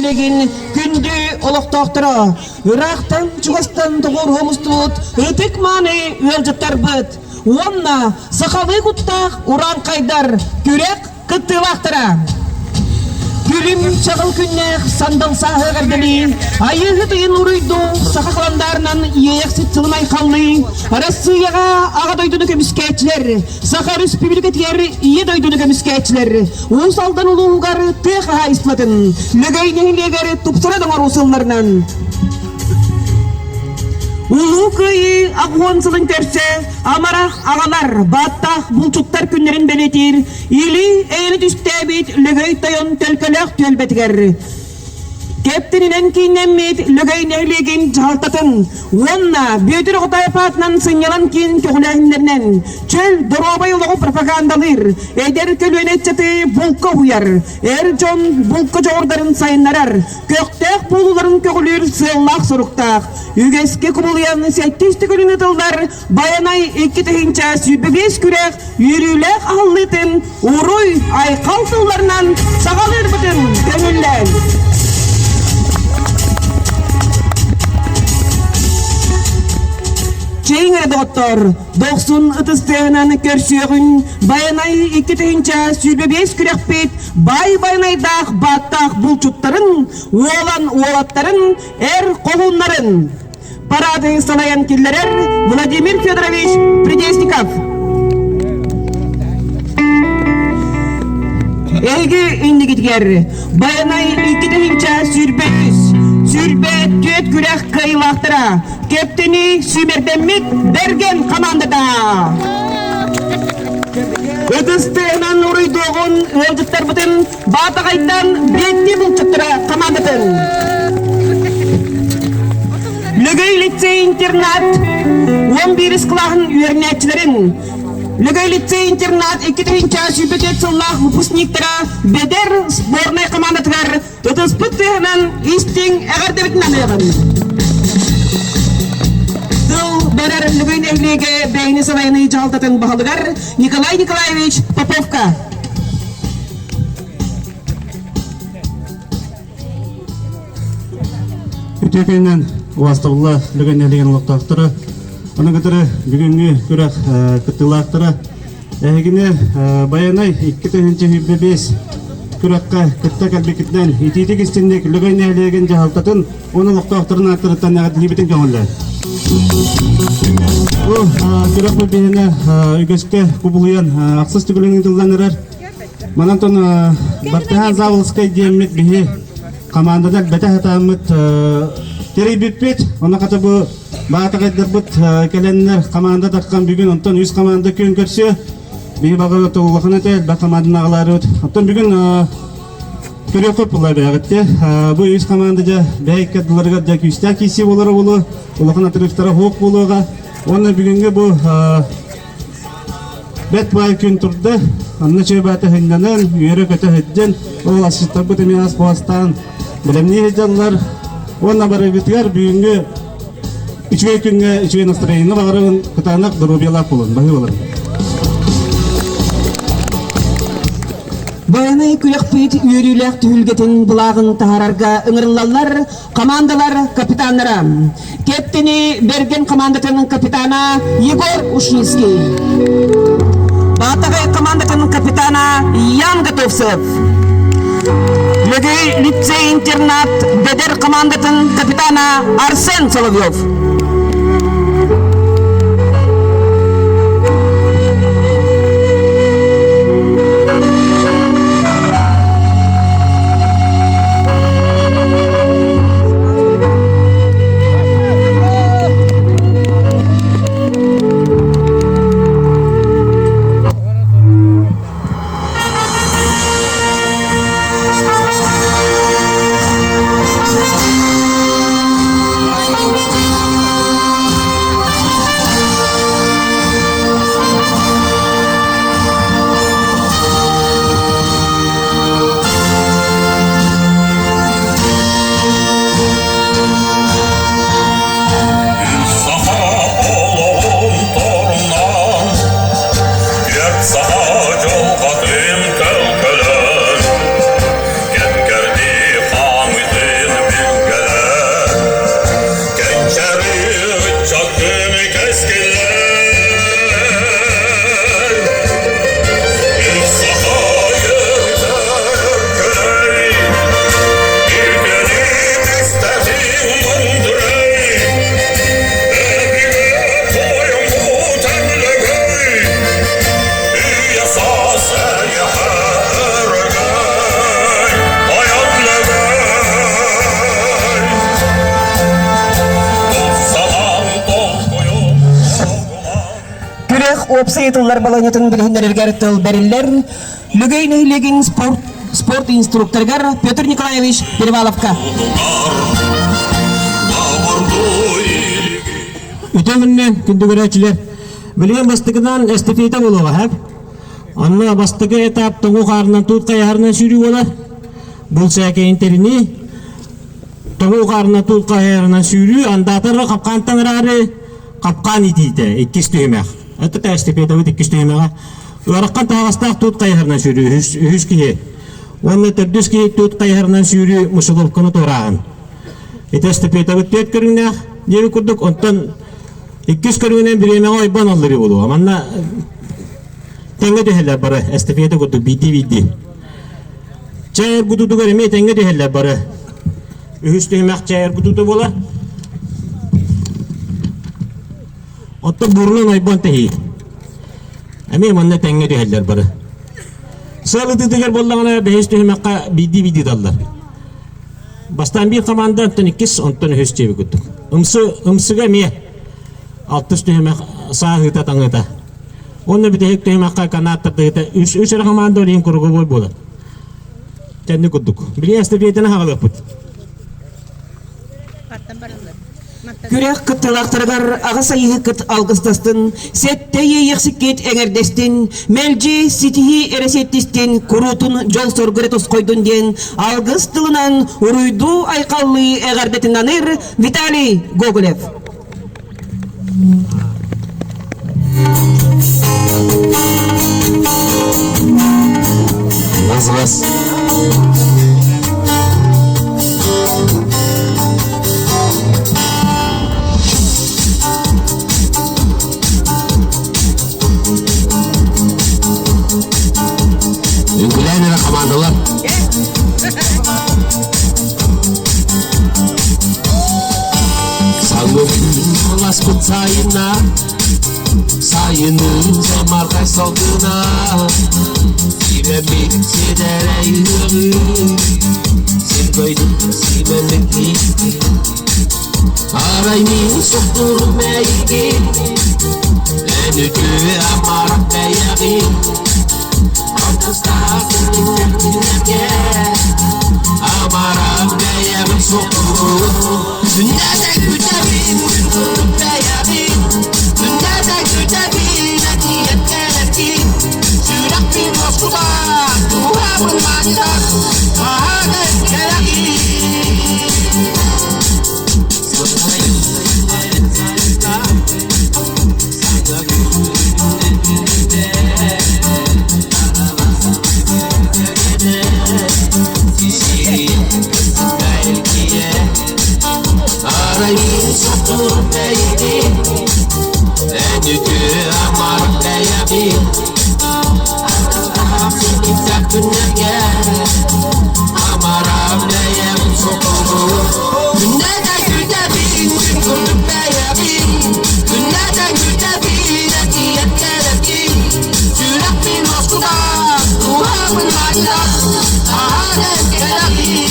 нәһилеген күнді олықтақтыра. Ирақтан, Чугастан тоғыр хомыстуыт, үтік маны өлжіттар бұд. Онна сақалы құттақ уран қайдар, күрек күттілақтыра. Күлім чағыл күннәқ сандал сағы ғардали, айығы түйін ұрыйду сақақландарынан еяқ сетсілмай қалмай, Россияға аға дойдуны көміскәтчілер, Сақа республикатер ие дойдуны көміскәтчілер, ұсалдан ұлуғары тұйға айслатын, лөгейнелегері тұпсырадың арусылларынан. Улу күйі ағуансылын көрсе, амарақ ағалар, баттақ бұлчуттар күннерін белетер, или әйіні түстәбет лөгей тайын төлкілік төлбетігер. Кептінінен кейіннәмет лөгей нәйлеген жалтатын, онна бөтір ғытайпатынан сыңелан кейін көғіләңдерінен, чөл дұробай ұлығы пропагандалыр, әдер көлуен әтчеті бұлқы ұяр, әр жон бұлқы жоғырдарын сайынларар, көқтәқ болуларын көғілер сыллақ сұрықтақ. Үгеске күбілияны сәттесті күліні тылдар, баянай 2-тігінші сүбігес күрек, үйрілік аллытын, ұруй айқал тылдарынан сағалыр бұтын көңілден. Чейңер доктор, 90 ытыстығынан көрсеғін, баянай 2-тігінші сүбігес күрек бет, баянайдақ баттақ бұлчуттарын, олан олаттарын, әр қолынларын. Парады салаян келдерер Владимир Федорович Придесников. Әйгі үндігітгер, баянай 2-тігінші сүрбе төт күрек қайлақтыра, кептіні сүмерденмет берген командада. Өтістігінен ұрыйдуғын өлдіктер бұтын, батағайттан бетті бұлчыттыра командатын. Лөгей лицей-интернат 11 клағын үйернәтчілерін. Лөгей лицей-интернат 2-тігінші сүбекет сыллақ выпускниктера бедер сборной командатығар ұтыспыттығынан истің әғардебітінен әғын. Дыл бәрір лөгей нәйлеге бәйіні салайыны жалтатын бағалығар Николай Николаевич Поповка. Үтекеннен Уастығылла лөген әлеген ұлықтақтыры, оның күтірі бүгінгі көрек күттілақтыры, әйгіне баянай 2-5 көрекқа күтті кәлбекетінен етейдік істендек лөген әлеген жағалтатын, оның ұлықтақтырын аттырыттан әғат лебетін көңілі. Көрек бөлбейіні үгеске күбілуян ақсыз түгілінің тұлданырар. Манантон бартыған завылысқай деймет бейі командадан бәті хатамыт Терей бітпет, оны қата бұл бағатағайдар бұд кәленлер команда таққан бүгін, онтан 100 команда көн көрсе, бейі баға өті ұлықын өтел, бақ командын ағылары өт. Онтан бүгін көре көп бұлай бәғітте. Бұл 100 команда жа бәйік кәділерге жа күсті кесе болары болу, ұлықын атырықтары хоқ болуға. Оны бүгінгі бұл бәт бай күн тұрды, онны чөй бәті хынданын, үйері көті хүдден, ол асыстар бұд емен ас боластан білімне хеджалар. Онна бары бітігер бүгінгі үшвей күнге үшвей настроені бағырын күтанық дұрубиялақ болын, бағи болыр. Баянай күліқпейт үйрілік түхілгетін бұлағын тағарарға ұңырлалар, командалар, капитанлара. Кептіні берген командатының капитана Егор Ушницкий. Батағай командатының капитана Ян Готовцев. Лөгей лицей-интернат бедер командатын капитана Арсен Соловьев. веб-сайтылар баланетін білгендерге тыл берілер. Лүгейнейлеген спорт инструкторгар Петр Николаевич Переваловка. Үтеміннен күнді көрәтшілер. Білген бастығынан эстафета болуға, әп? Анна бастығы этап тоңу қарынан тұт қайарынан сүйрі бола. Бұл сәке интеріне тоңу қарынан тұт қайарынан сүйрі, андатырға қапқантан рары қапқан етейді, 2 түймәқ. Әтті эстафета өт 2 түймәға. Өраққан тағастақ тұт қайарынан сүйрі, 100 кие. Оны түрдіс кие тұт қайарынан сүйрі мұшылыпқыны торағын. Эстафета өт төт көріңнәқ, небі күрдік, онтан 200 көріңнен біремеға ойбан алыры болу. Аманна тәңгі дөһелләр бары, эстафета күрдік, биді. Чайыр күтуді көреме тәңгі дөһелләр бары. Үхіс түймәқ чайыр күтуді бола. Отты бұрынын ойбан тәхи. Әме манна тәңгі дөһелләр бары. Салы түйдігер болдағына бәйіс түймәққа биді далдар. Бастан bir команда онтан 2, онтан үхіс чебі күттік. Умсыға ме 60 түймәқ сағыта таңыта. Оны бітек түймәққа канаттырды. Үш команда олейін күргі бой болады. Тәнді күттік. Біле эстафетаны хағалық бұд. Күрек кыттылақтырғар аға сайығы кыт алғыстастын, сетте ейексіккет әңердестін, мәлжі сетихи әресеттістін, күрутын жол соргыры тосқойдын ден, алғыстылынан ұруйду айқаллы әғардетін аныр Виталий Гоголев. Аз. Üngüleynere komandalar. Sağlıkın aspıt sayına, sayının zamarkay saldığına, Simemek sedere yürü, sen koydun simemek gitti. Arayını sokturum meygi, en ötü amarak beyağı. Amaram beyağı sokturum. Dünyada gücabim, gücabim beyabim. Dünyada gücabim, atiyet geletim. Sürak bir Moskova, duhabın manidar. Ahadet geletim. Arayın sokturum beyni, en yükü amarak beyabi. Seni taktığına gel, amarak beyabim sokturum. Dünyada gücabim, gücabim beyabim. Dünyada gücabim, atiyet geletim. Sürak bir Moskova, duhabın manidar. Ahadet geletim.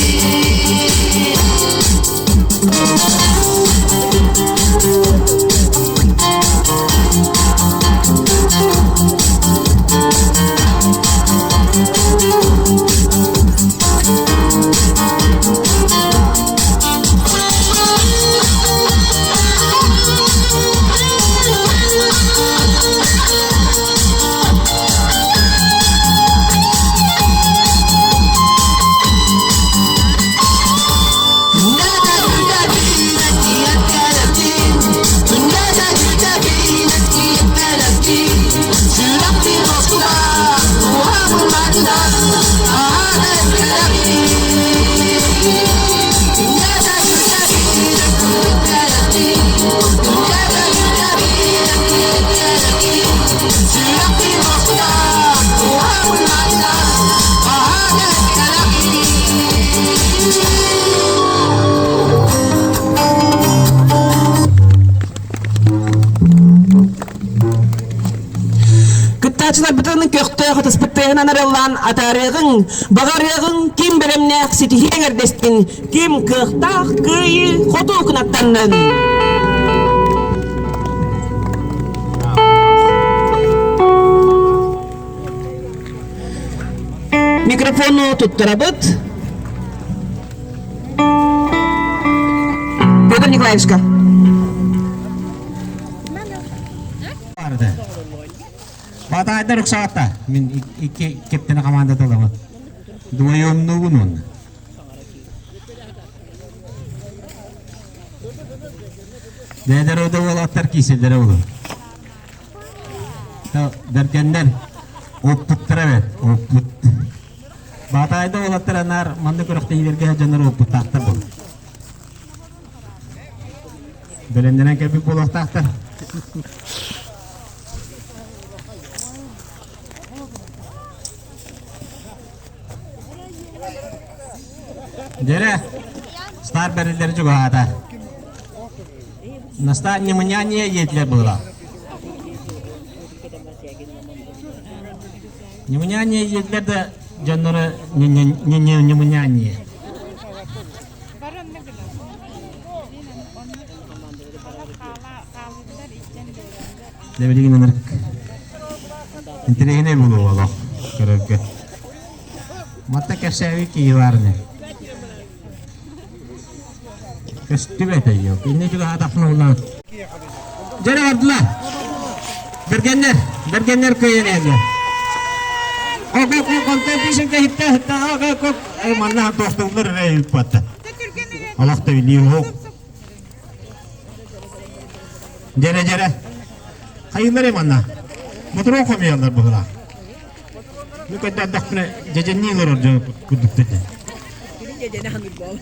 Kıttaçılar bütünün köktüğü kıtıs bütüğün anarılan atarığın, bağarığın kim birimnek sitihi engerdestin, kim kıhtağ kıyı kotu kınattanın. микрофону туттарабыт. Петр Николаевичка. Vardı. Batayda ruhsatta. Min iki keptene komanda tolamı. Duayomlu bunun. Neder o da olatlar kiselere olur. Derkenler oputlara ver. Oput. Batayda olatlar anar mandı kurakta ilerge canlar oput tahtar bu. Belendenen kepik bolak tahtar. Jere, star berileri juga ada. Nasta nyemenyanyi yetler bola. Nyemenyanyi yetler de canları nyemenyanyi. Ne bileyim ne İnterehine bulu Allah. Kerek. Mata kesevi ki var ne? Kestivet yok. Ini juga atapna ulang. Jadi Abdullah. Bergener köyüne. Kok kontemplasi ke hitta kok mana dostlar repot. Allah da biliyor. Jere. Hayırlar mana? Motor okumuyorlar bu hala. Ne kadar dakne jajanni olur kudukta. Jajana hangi bol.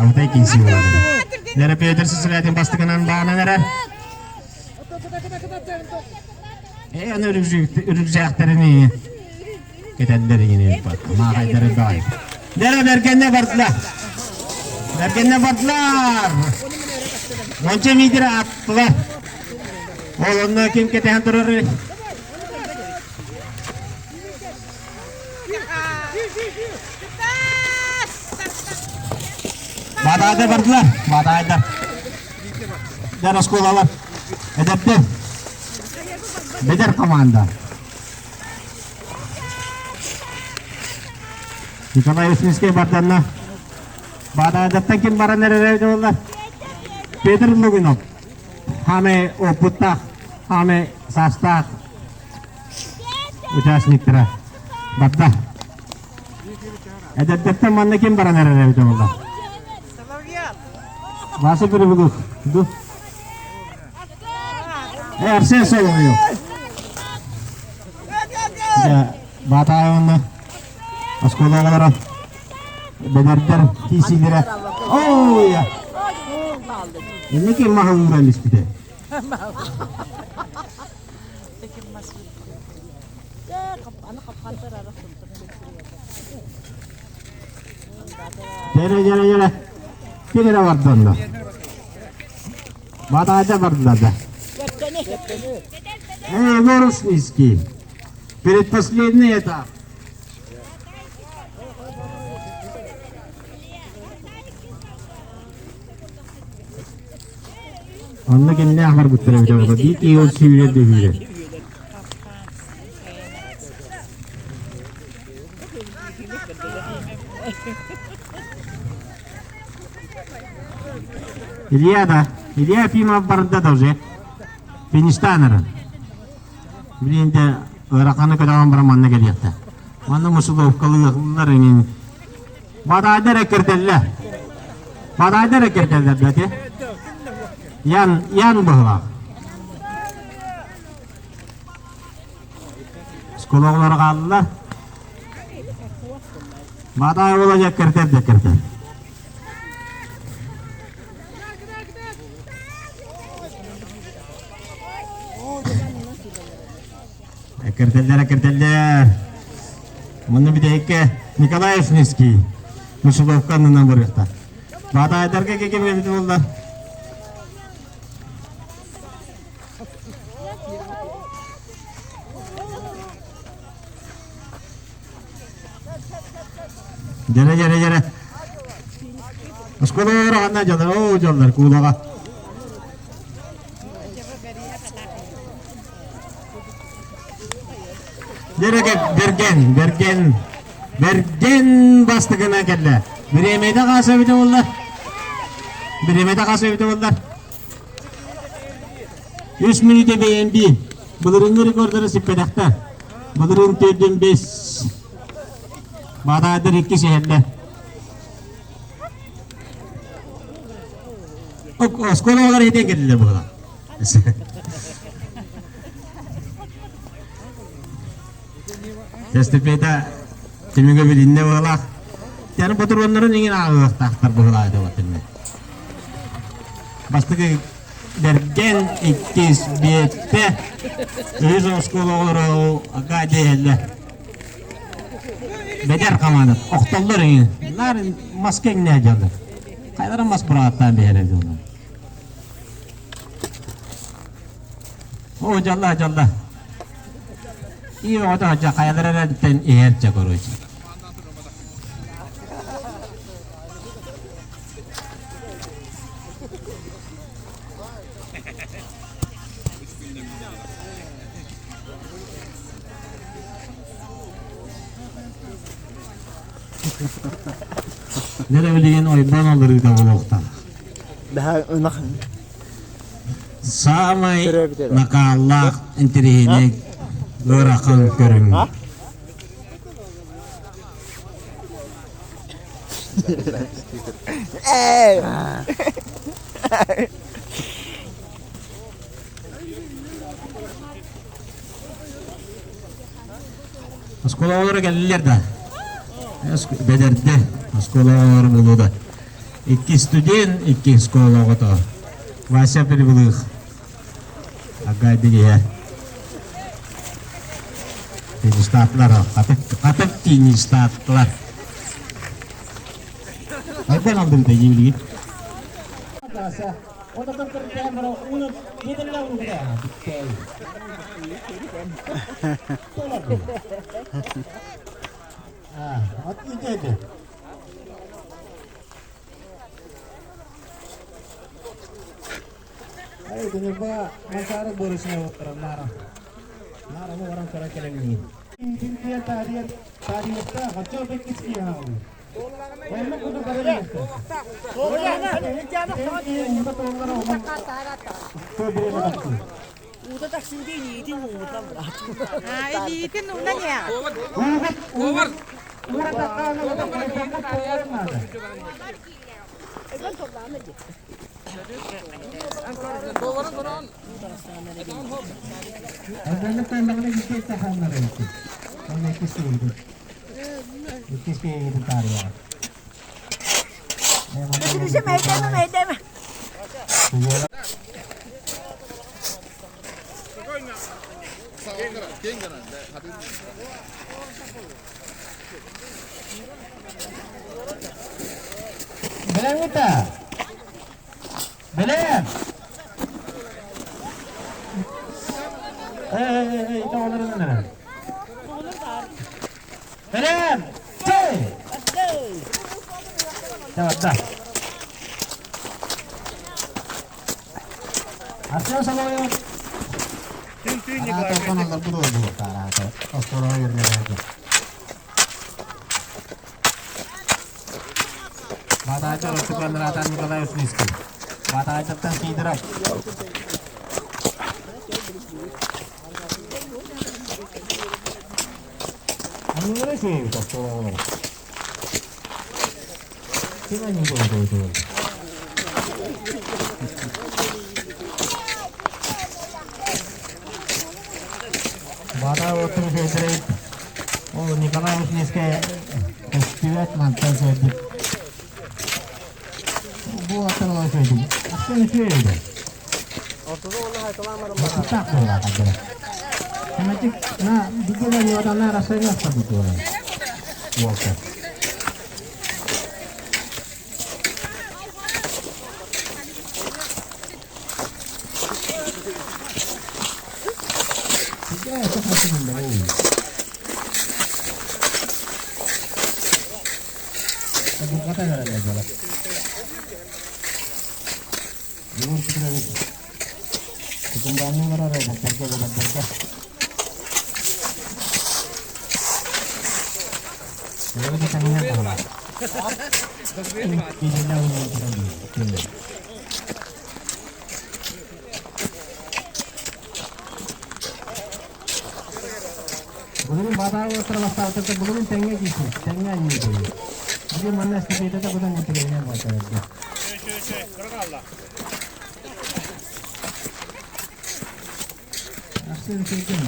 Avta ikinci var. Nere Peter Sisratin bastıkanan bağına nere? Onu ürükeceklerini ketenleri yine yapar. Mağayları daim. Nere bergenle vardılar? Bergenle vardılar. Monca midir attılar. Oğlunla kim keten durur? Batayda vardılar. Batayda. Ders skolalar. Edepli. Beder komanda. Nikolay Usminski bardanna. Batayda kim baran nereye oldular? Peter Luginov. Hame oputta. Hame sastak. Участниктері. Батта. Edepte manna kim baran nereye oldular? Vası biri bulur. Dur. Ersen soruluyor. Ya Batay onunla askolalara belerler kişilere. Oh ya. Ini kim mahal listede. Jere. Kime vardı onda? Batayda vardılar da. Ворушниски. Перед последний этап. Onunla kendine ahmar götürebilir. Dik iyi olsun yürüyor diyor. Илья Пима барда да уже. Фиништанер. Блин, да раканы кадам браманна geliydi. Манна мусулов калыгылар инин. Батайда рекерделер дәте. Ян быгла. Сколалар калдылар. Батай болacak kertel. Kerteller. Mana bir de Nikolay Usminski. Musulovkan'ın namırıqta. Bataydarga keke beldi oldular. Jere. Askolar anna jallar, o jallar kuulaga. Dereke bergen bastığına kelle. Biremede kasabide ollar. Biremede kasabide ollar. 3 minüte beğendi. Bunların rekorları sipedakta. Bunların tedin 5. Badadır 2 şehirde. O skola olarak hediye geldiler burada. Testipeda kiminge bilinde bola. Yani bu turunların ingin ağır tahtar bola itu waktunya. Pasti bergen ikis biete. Itu sekolah orang agak deh. Bejar kamanat. Oktober ini. Narin masking ne aja. Kayaknya mas berata biar itu. Oh jallah. Iya, ada aja kayaknya ten air cakoroci. Nereye bildiğin oyundan alır da bu nokta. Daha enak. Samay nakalak intirihine gerakan kering. Sekolah orang gelir dah. Bederde sekolah orang bulu dah. İki student, iki sekolah kota. Masih apa bulu? Agak dia ya. Ini startlar, kata kini startlar. Apa yang ambil tadi ini? Untuk kerja baru unut kita lalu kita. Hati je. Ayo kenapa masyarakat borosnya orang Nara mo orang cara kelen ni. Dia tadi kita kacau bekis dia. Orang kudu kerja. 우도 딱 신경이 이디 못한 거라. 아, 이디 이디 논다냐? 이건 좀 남았지. Ada tembak lagi kita hamil itu. Ini kisah itu. Kisah itu karya. bisa main. Belen kita. Belen. Itu olur mana? Belen. Cey. Dah. Asal sama yang atau kan agak dulu cara atau astrologernya aja. Bata aja waktu penerapan Nikolai Usniski. Bata aja tentang sidrak. Anu sih astrologer. Sini nih itu. Bata waktu federate. Oh Nikolai Usniski festival mantan sedikit. Buat terlalu sedih. Apa yang sedih? Tak boleh aja. Nah, dikira ni orang rasanya apa betul? Wajar. Dikira apa macam ni? Bukan kata ada jalan. Bugün badava tarafta oturdu. Bugün tenge gitsin. Tenge anlıyor. Bugün manna istediğinde de buradan getireceğim arkadaşlar. Aslında şey değil.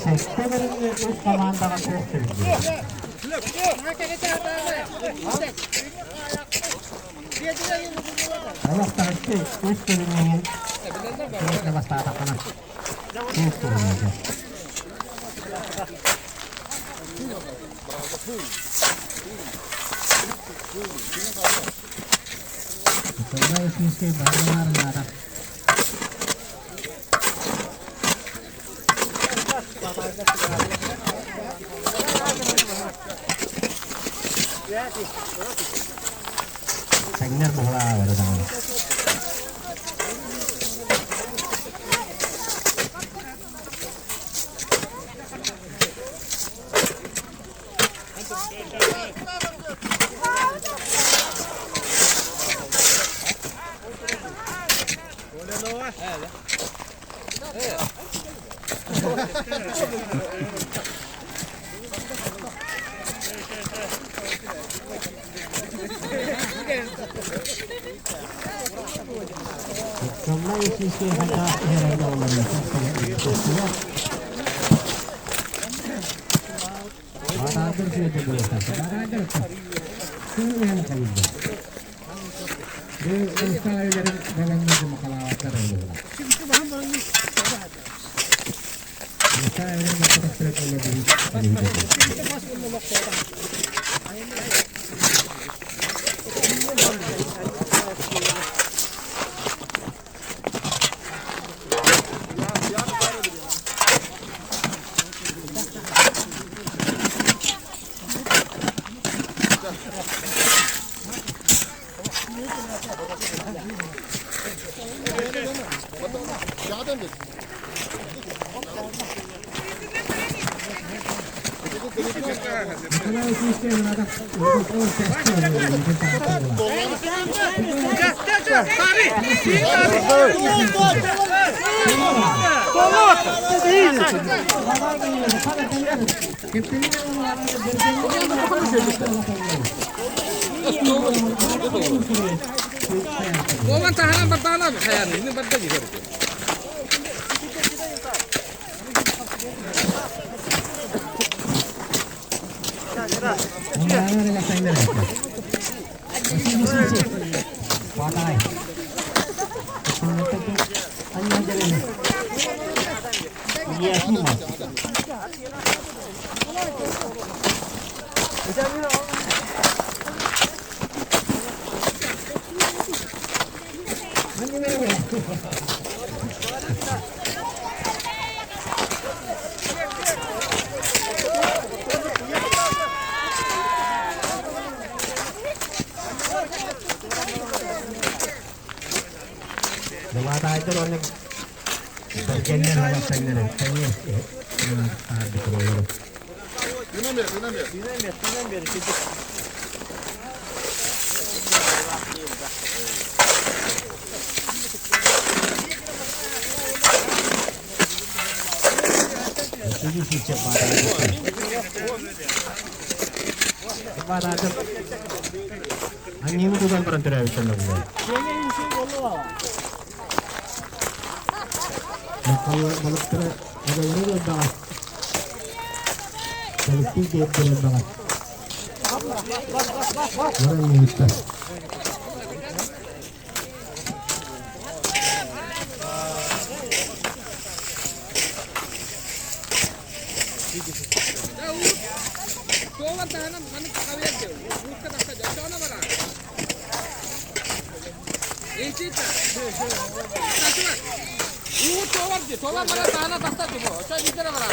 Sektörenin üst komandanı gösteriyor. Allah tahu üst bölümünün ne basta atakana üst bölümünde. Sonra üstüne bağlanır nada. Segner bola ada tangan. Sonra üstüne hata herhalde olabilir. Baradır şöyle böyle baradır. Şunu yani kaldı. Bu ustalarların devamlı makalavatlar oluyor. Ustalarların makalavatlar oluyor. Oman tahanan bertanah saya ini berda juga. Mata itu orang bagiannya lewat segner, segner. Di kolor. Dinamir. Ini sih cepat. Cepat aja. Angin itu kan perantara itu loh. Kalau balıkları ada yeri de daha. Balıklı diye daha. Yarın yürüyüşte. Tovar mana tanah tak tahu, saya bicara mana.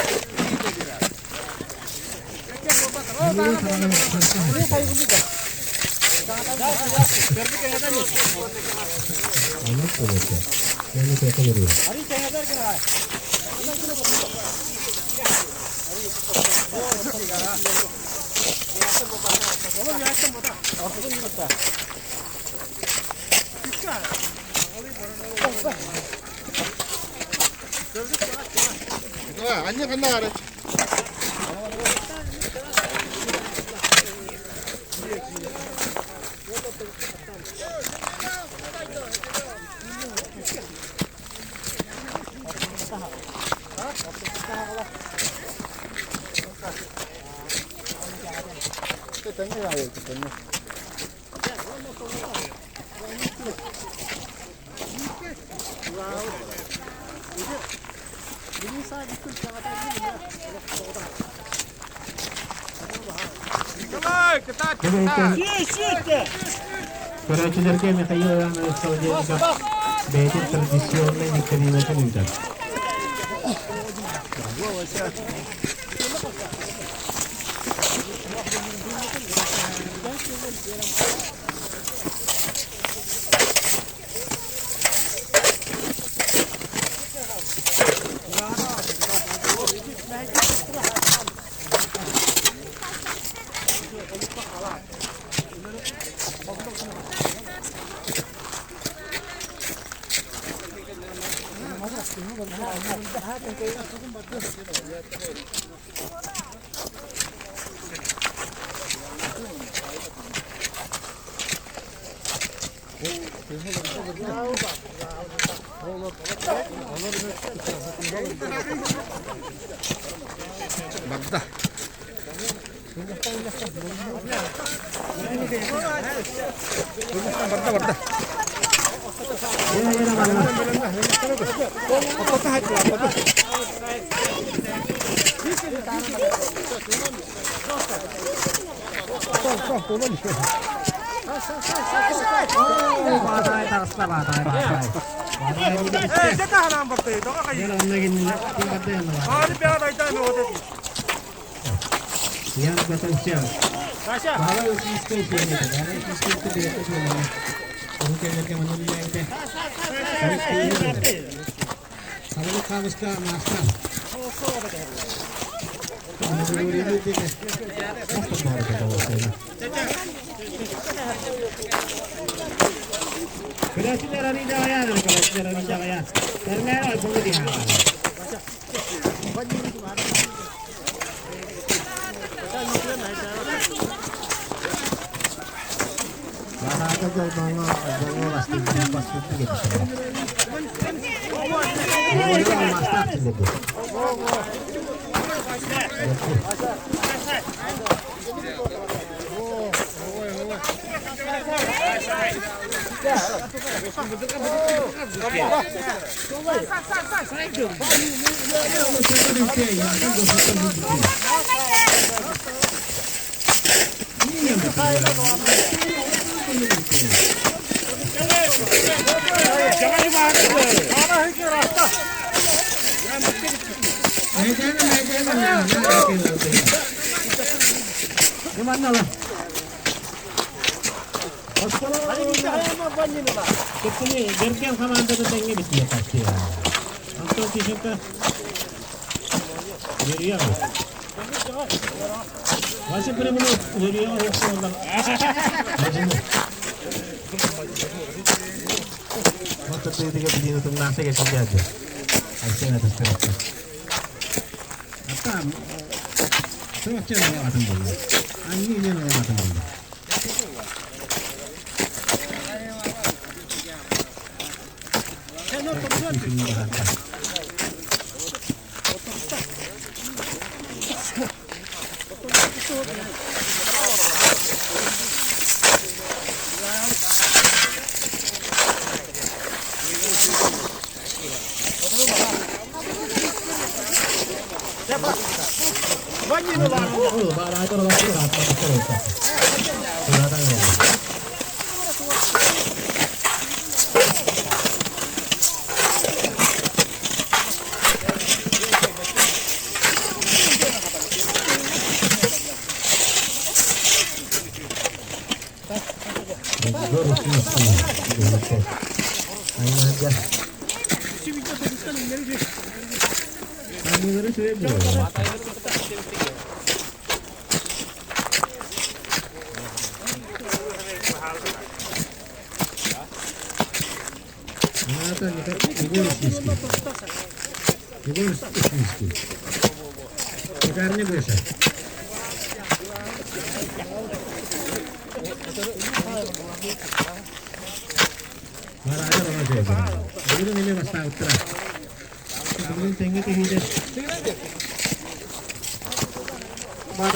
안녕 간다 가래. Көрәчеләргә Михаил Иванович Соловьев бәйге традиционный викторинатын үтә.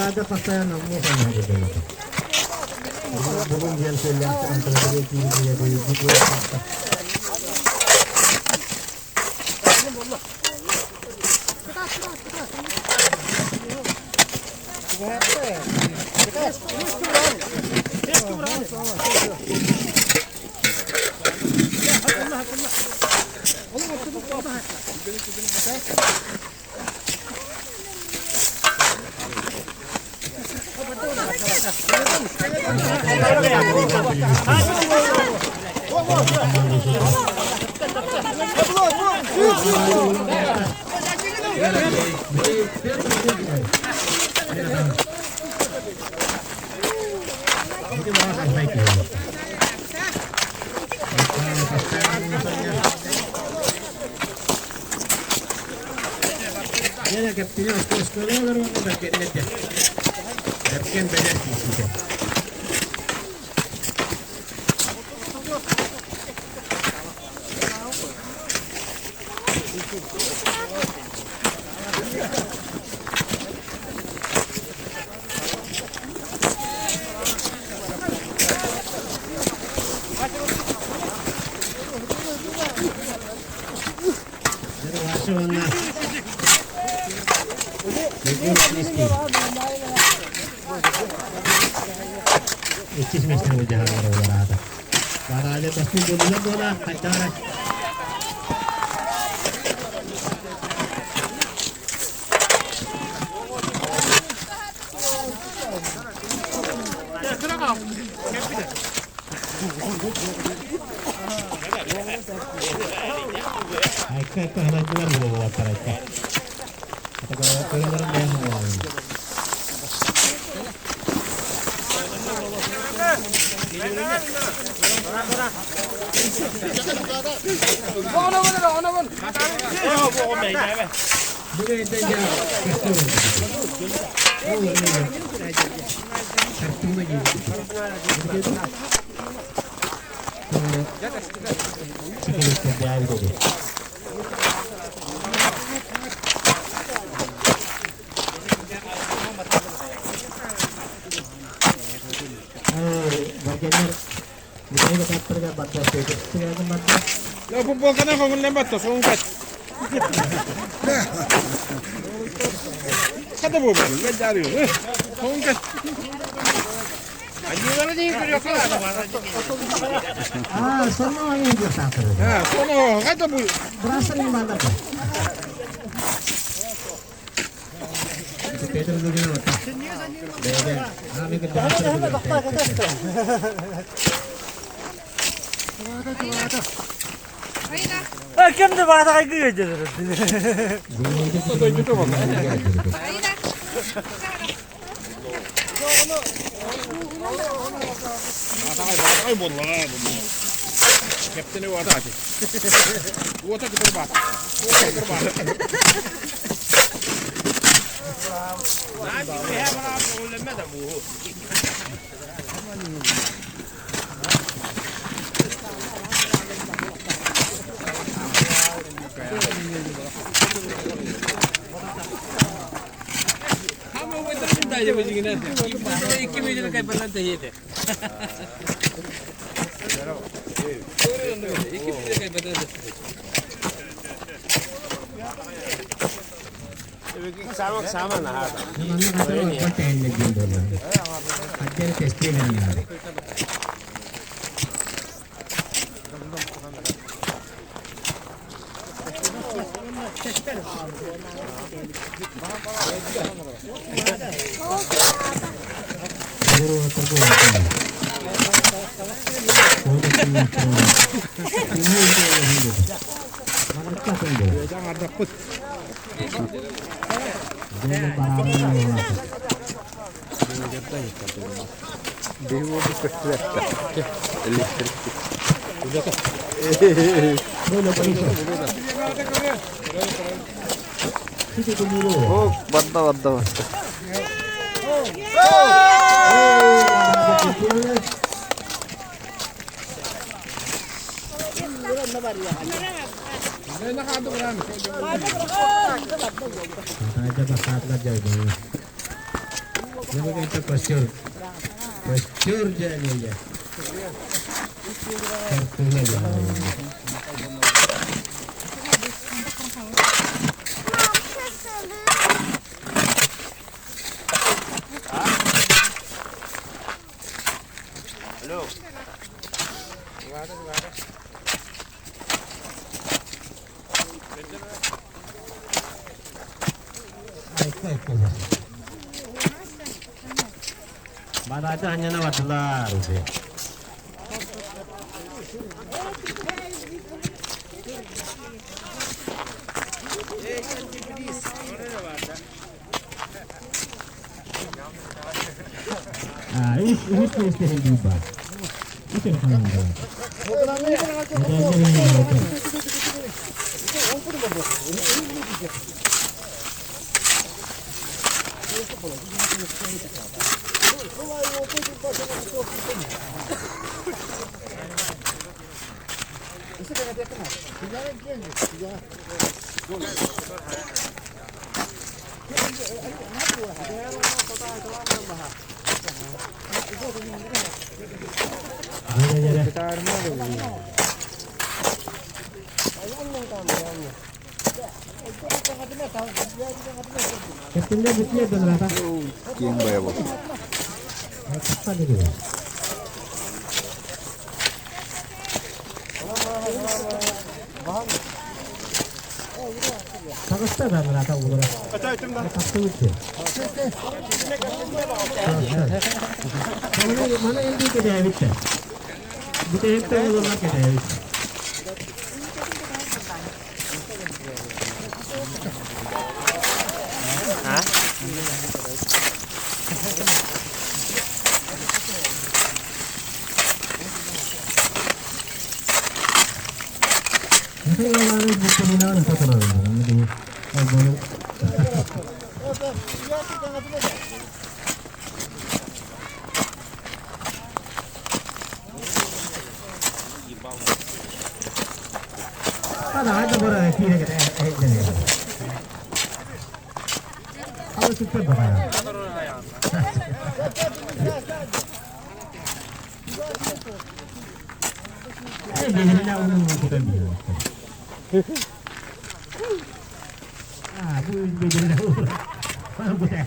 Ada pakaian namu kan gitu. Belum dia lihat antara dia dia begitu. Dia kaptennya terus keluar dari kaptennya. Kapten beda sih. Ichis mestre mujahan barata. Barale pasti bola kacara. Ay kahla jual bola tarika. Kata kalau Lo pupuk ka na kung lembat to, sungkat. Kada mo ba? Medyo sungkat. Anyo na din ko yung kala. Sono yang dia sakit. Sono, kada mo. Berasa ni mana pa? Pedro dulu ni mata. Dede, kami ke Kim de bana kaygı geçiyor. Ay bolla. Kapteni o ata. O ata kurba. O ata kurba. Nabi ya bana ulama da bu. Sama lah. Mana kata apa teknik bola. Ajar testing ni ada. Baru terbuat. We장 ada put. Baca hanya nawat dolar. Ini istri juga. Itu yang kanan. Ketinggian buktinya berapa? King bayar bu. Apa dulu? Bagus tak berapa ukuran? Mana yang di kedai itu? Di kedai itu mana kedai? Ada aja barang yang kira kita ini. Kalau cepat barang. Biasanya orang kita bilang. Bu biasanya orang. Mana boleh?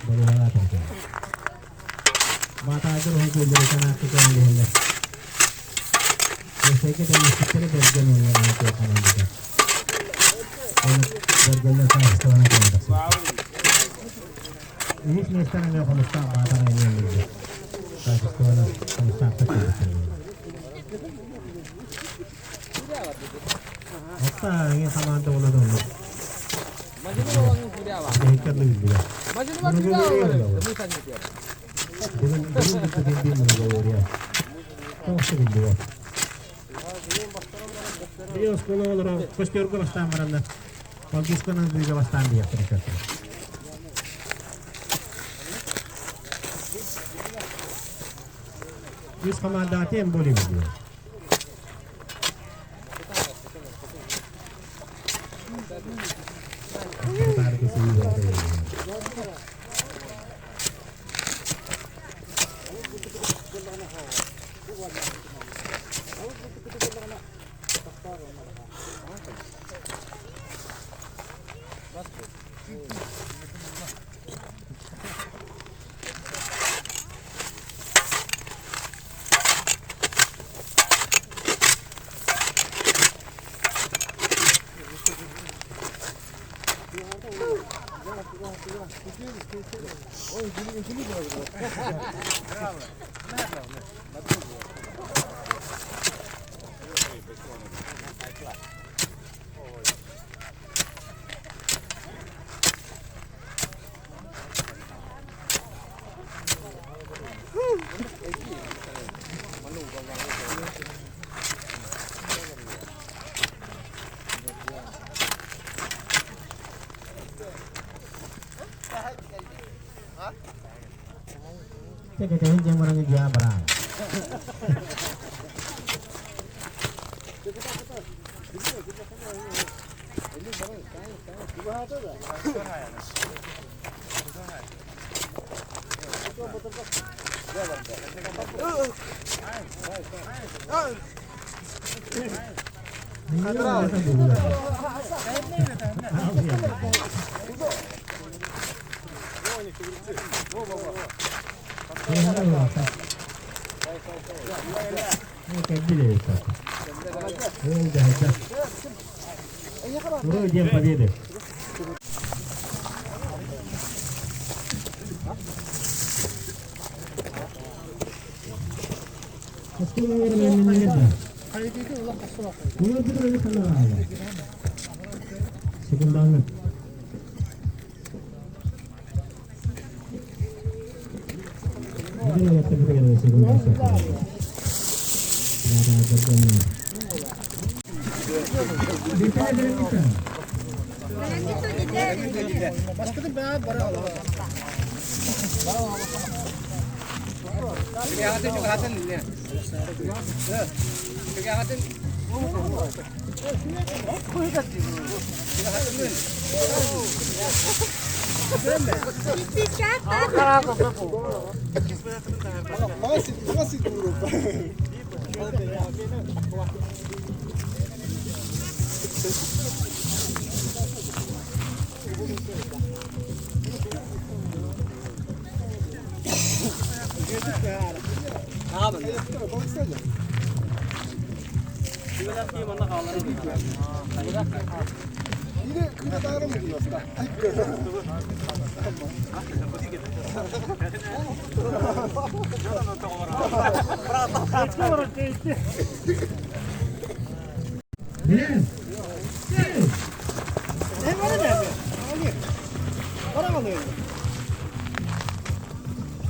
Boleh tahu. Mata aja orang kulit karena kita melihatnya. Saya kita mesti cari berjalan dengan itu akan ada. Berjalan saya setelah itu ada. Ini semester yang kalau start mata ini lagi. Saya setelah kalau start itu. Apa yang sama antum dulu? Ikan lagi dia. Dengan kita tinggi menjauh dia. Kau sedih dia. Dia sekolah orang kostur ke Bastan mana? Pagis kan nanti ke Bastan dia terus. Is komandante yang boleh dia. Tarik ke sini. Kita ketahui yang orang jual barang. Dia pada dia. Sebenarnya. Ini yang terjadi sebenarnya. Ada berjalan.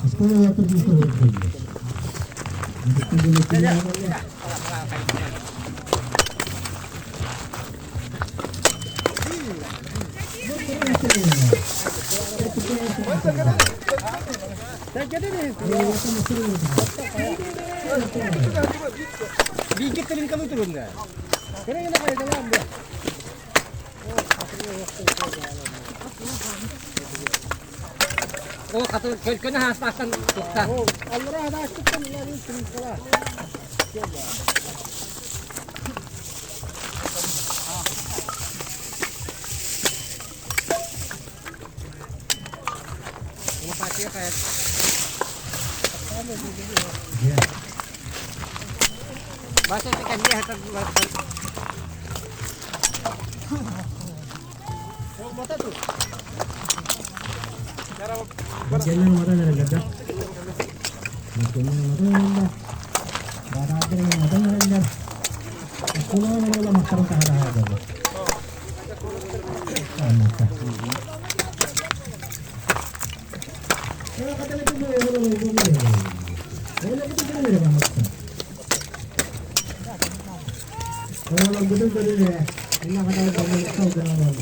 Sekolah waktu itu Dikit kali kamu turun nggak? Karena enak aja dalam dia. Oh, kata kena has pasan tukta. Oh, Allah ada tukta lagi sekolah. Coba. Bahasa tekan dia hatar Jangan marah dari gada. Jangan marah. Barada yang ada marah. Aku mau makan kahara ada. Kalau betul betul ya, ini kata kamu tahu kenapa?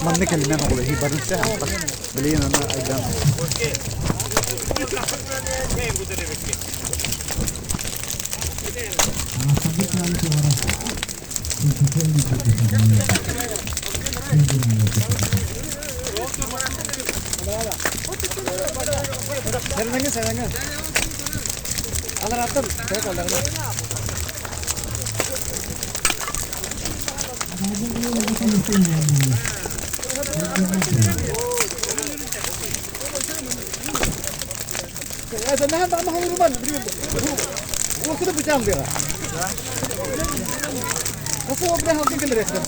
Manne kelimen oluyor. Hibarınca biliyin ona aydan. Serengen. Alar attım. Tek alar. Ya sen ne ama hurban biliyor musun? Bu kadar bıçağım diyor. Nasıl o bıçağı halkın gelir ekran?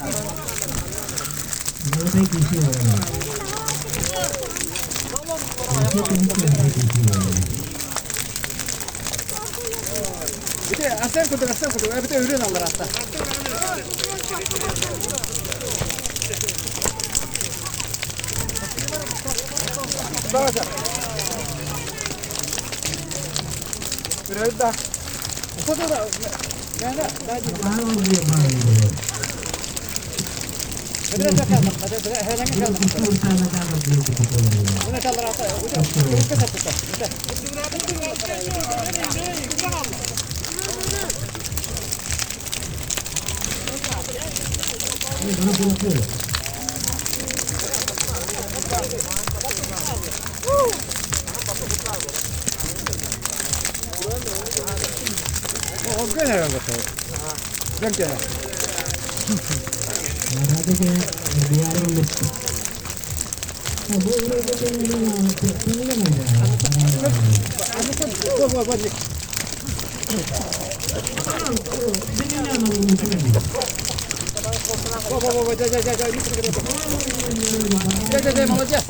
Bir de aslan kudu. Bir de ürün alır hatta. Bakacağım. Biraz daha. O kadar da. Yani daha ciddi. Biraz daha kalmak. Herhangi kalmak. Bunu kalır hatta. Bu kadar tutar. O gene öyle bakalım. Ben gene. Молодец.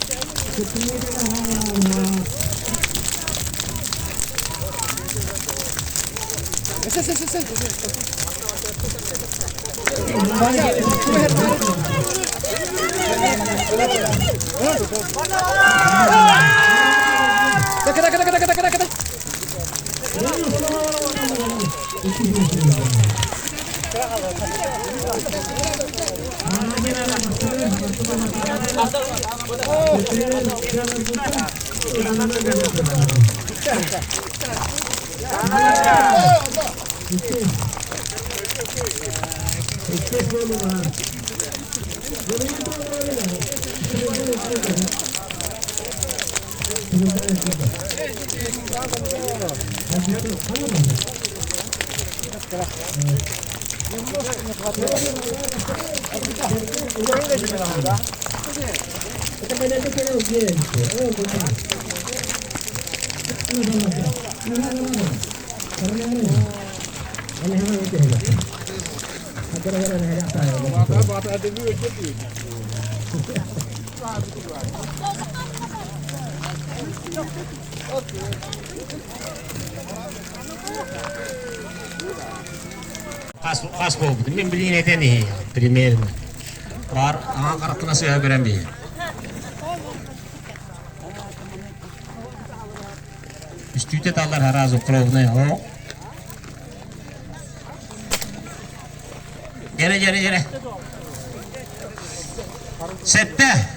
Kas oldu. Ben bilin eden iyi. Primerini. Var, ağa karakına suya gören bir. Üstüte tallar her az okrovna ya. Gene. Sette.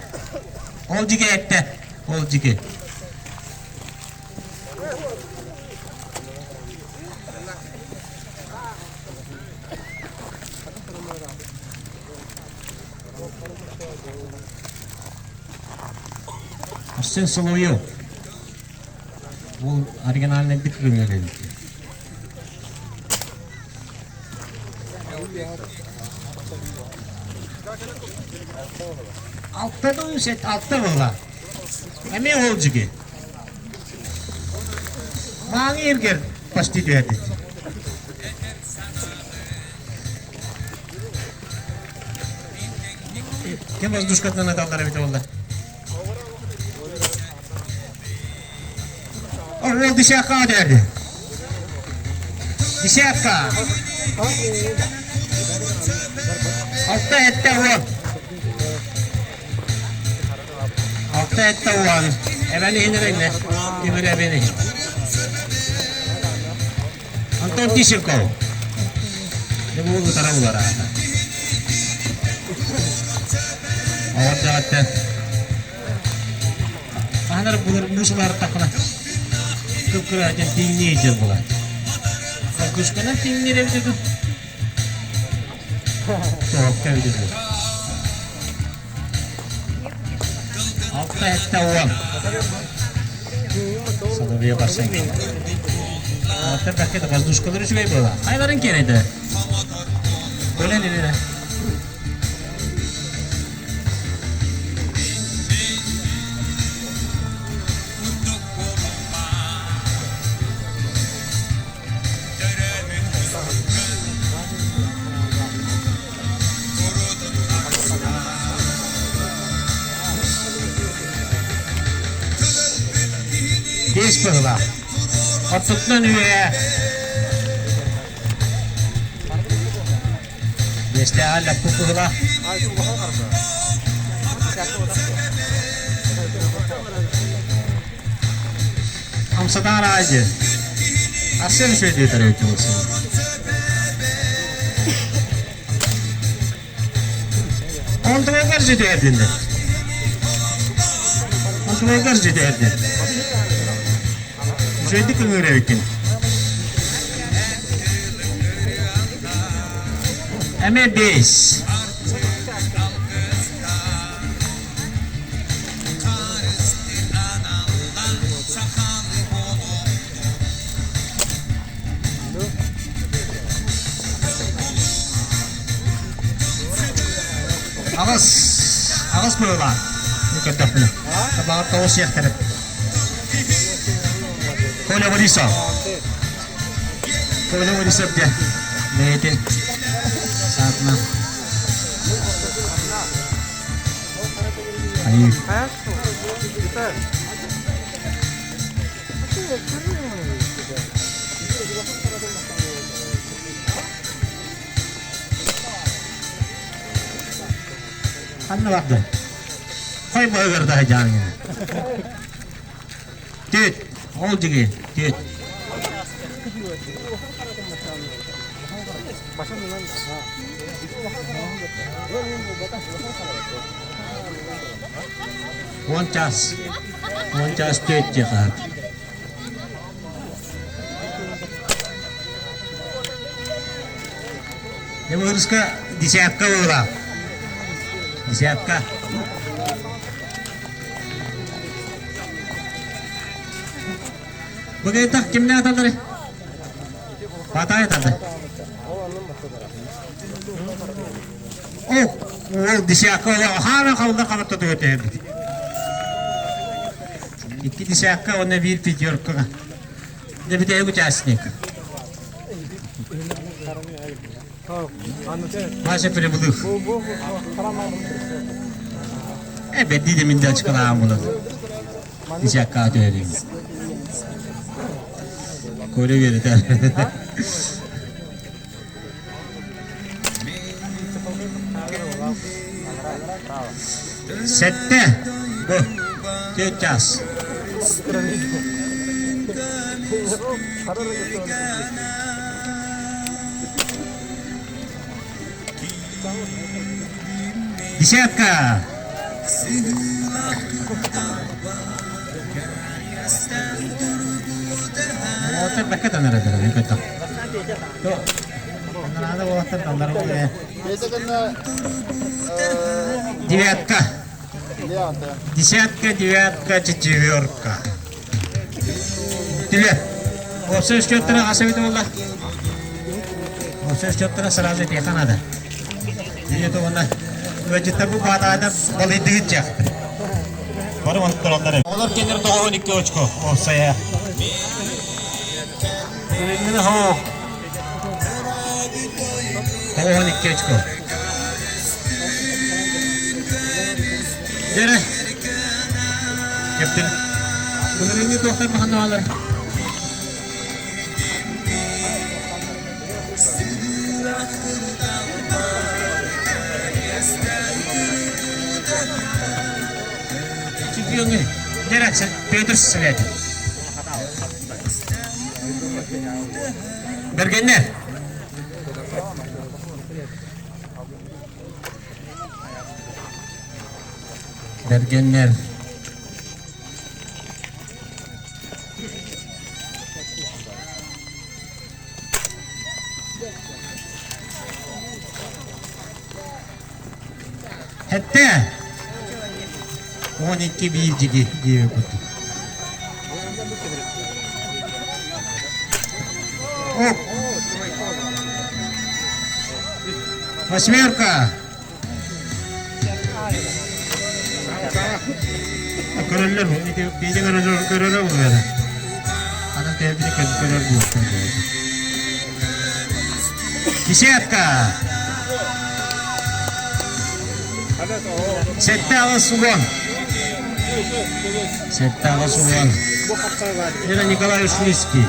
Olcike ette. Olcike. Sen Соловьев. Bu оригинальный бит примерили. Altta da set altta valla. Hemen olcu ki. Mağir gel pasti diyor dedi. Kim воздушка на талlara bit oldu. Orada dışarı derdi. Dışarı. Altta ette var. Altta ette var. Evvel indireyim. Dimire beni. Anton Tişirko. Ne bu taraflar ha? Orada ette. Ahlar bu sular takla. Kıpkıracın dinleyeceğiz bu lan. Kuşkanın dinleyeceğiz dedim. Çok sevdim. Altta ette oğlan. Соловья барсан. Altta belki de воздушкалары şuraya böyle. Hayların kenede. Böyle ne? Beş pırla. Atıklan üye. Beşte hala bu pırla. Amsadan ağacı. Asıl şey diye tarıyor ki olsun. Ontuğa karşı derdinde. Ontuğa karşı derdinde. Şöyle kılmıyor evikin. Hemen beş. Ağız böyle var. Ne kadar bunu. Tabağa tavus yaktarıp. Коля Борисов. Коля Борисов где? Лейтен. Сатна. Ayıp. Anne baktı. Koy boyu daha canını. Düt. Oldu ki. Düt. On час düt çıkar. Ne bu hırska? Dişapka uğra. Dişapka. Bugün tak kim ne atanları? Patay atandı. O dişapka uğra. Hala kalında kalıpta tutuyor. İki dişapka ona bir pidyorka. Ne bir de yok çasnik. Başa prebuluh. Evet dedim de çıkaram bunu. Dişapka diyorum. Koyla verir. Sette. Bu. Tüyeceğiz. Десятка. Вот это как надо делать, это. То. Надо вот это надо. Девятка. Десятка, девятка, четверка. Теле. Все счётно, асавит wallah. Все счётно сразу это надо. Это вона. Вегетабу баада болидыгы жак. Бары он туралдары. Олар кенер 12 очко. Осая. Мына хо. 12 очко. Жара. Кептен. Bunların bir doktor mahannalar. Çıkıyor mu? Gerekse Peter söyledi. Bergenler. Bergenler. Hatta 12 bilgigi diyor bu. Оп. Восьмерка. Короллер, это пейте короллер уже. Она теперь короллер будет. Десятка. Сеттағы сугон. Сеттағы сугон. Это Николай Ушлицкий.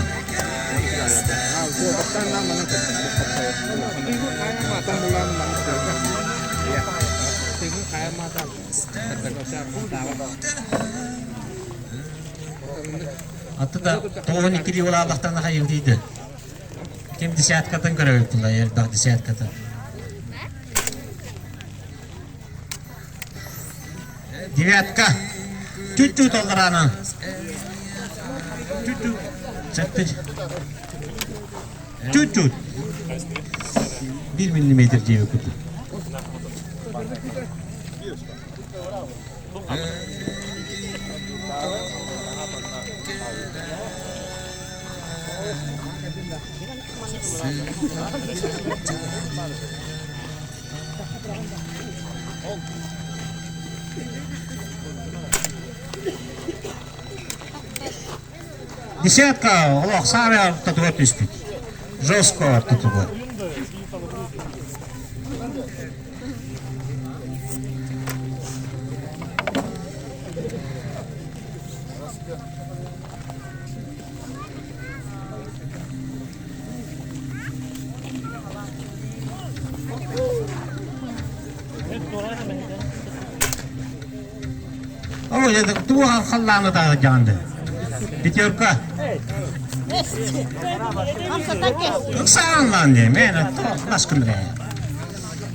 Аты да 12 ел Аллахтан хайыл дейді. Кем десяткадан көріп тұла, ербақ десяткадан. Девятка. Чуть-чуть олдыраны. Чуть-чуть. Чуть-чуть. Чуть-чуть. 1 миллиметр жеби күтті. Десятка, Аллах, сами оттуда писпит. Жестко оттуда. О, это кто халланы да жанды. Пятерка. Сам lan diye, men başkın re.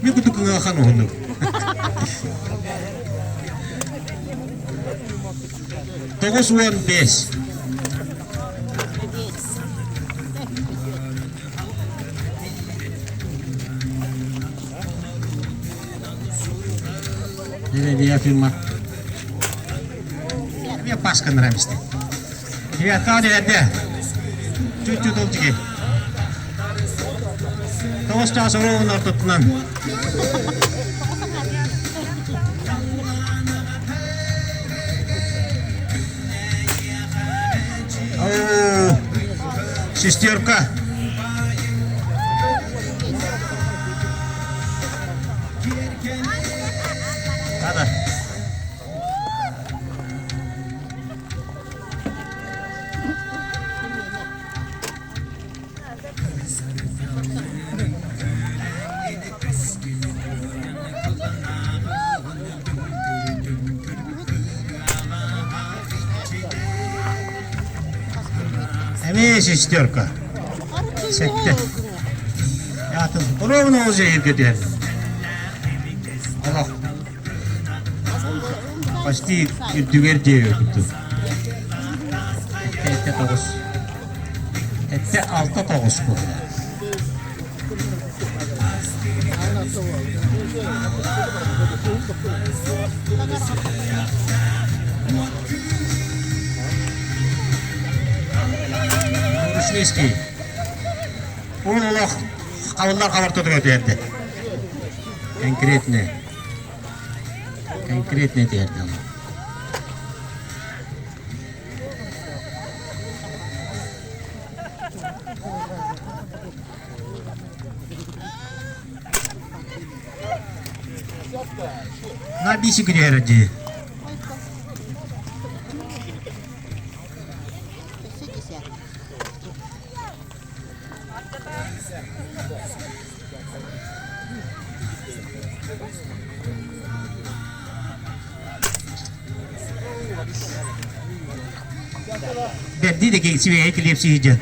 Bir kutu kığı kan oldu. Dokuz 15. Ini dia firma. Dia paskan remiste. Dia tahu dia. Cucu dolciki. Toğuz çağısılı onlar tutunan. Oo, шестерка. Hadi. Средняя шестерка. Сетте. Ятын. Ровно уже иргедер. Аллах. Почти ирдүгер дею күттү. Этте 9. Этте 6-9 bu. Рушнийский. Улулах кабылдар кабартып өтөдү. Конкретный дерди ал. На бисик реради. Берди деги себе эклепси иди.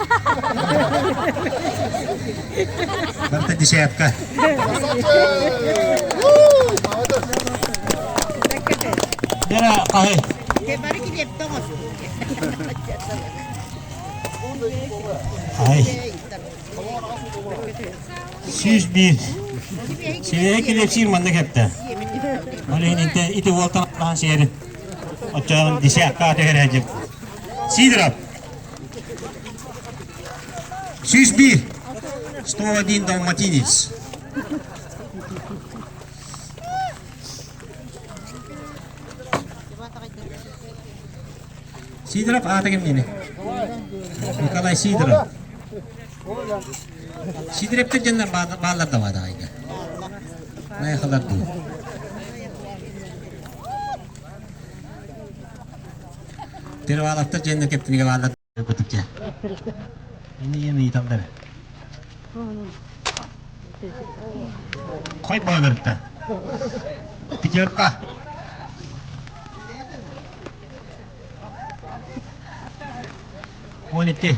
Барта десятка. Дера кахы. Кебари килеп тоңос. Ай. 101. Сие келепсир манда кепте. Олен инте ите волтан план сер. Очан десятка тережип. Сидоров. 101. 101 далматинец. Сидоров атаkem neni? Николай Сидоров. Сидоровтер жандар балдар да бады айга. Наякалар ду. Тервалаптар жандар кептиниге балдар көтүкче. Эми итамдар. Кой богырта. Пятерка. Он идти.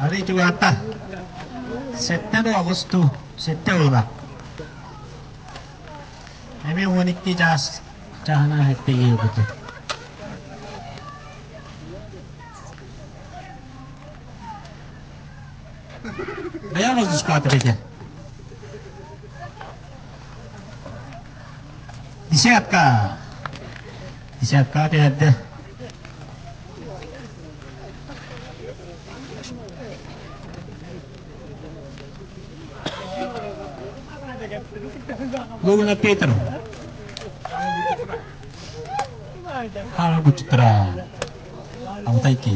Hari Jumat. 7 Agosto. 7 ulah. Kami unik di jas. Cahana hati gitu. Bayar harus sepatu aja. Disiapkan ada. Guna Peter. Halo Bu Citra. Kamu taiki.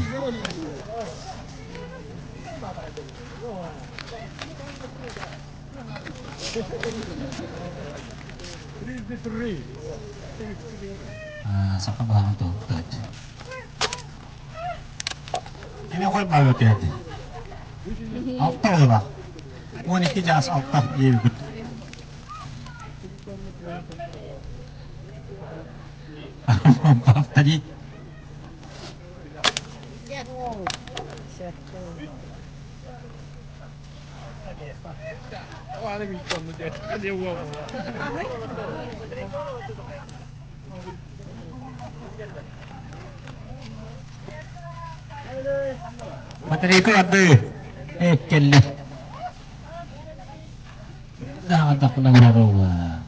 Saka banget tuh. Ini aku banget ya. Okta lah. Mau nih jas okta iya gitu. Maaf tadi. Materi itu ada. Kelly. Dah tak pernah berubah.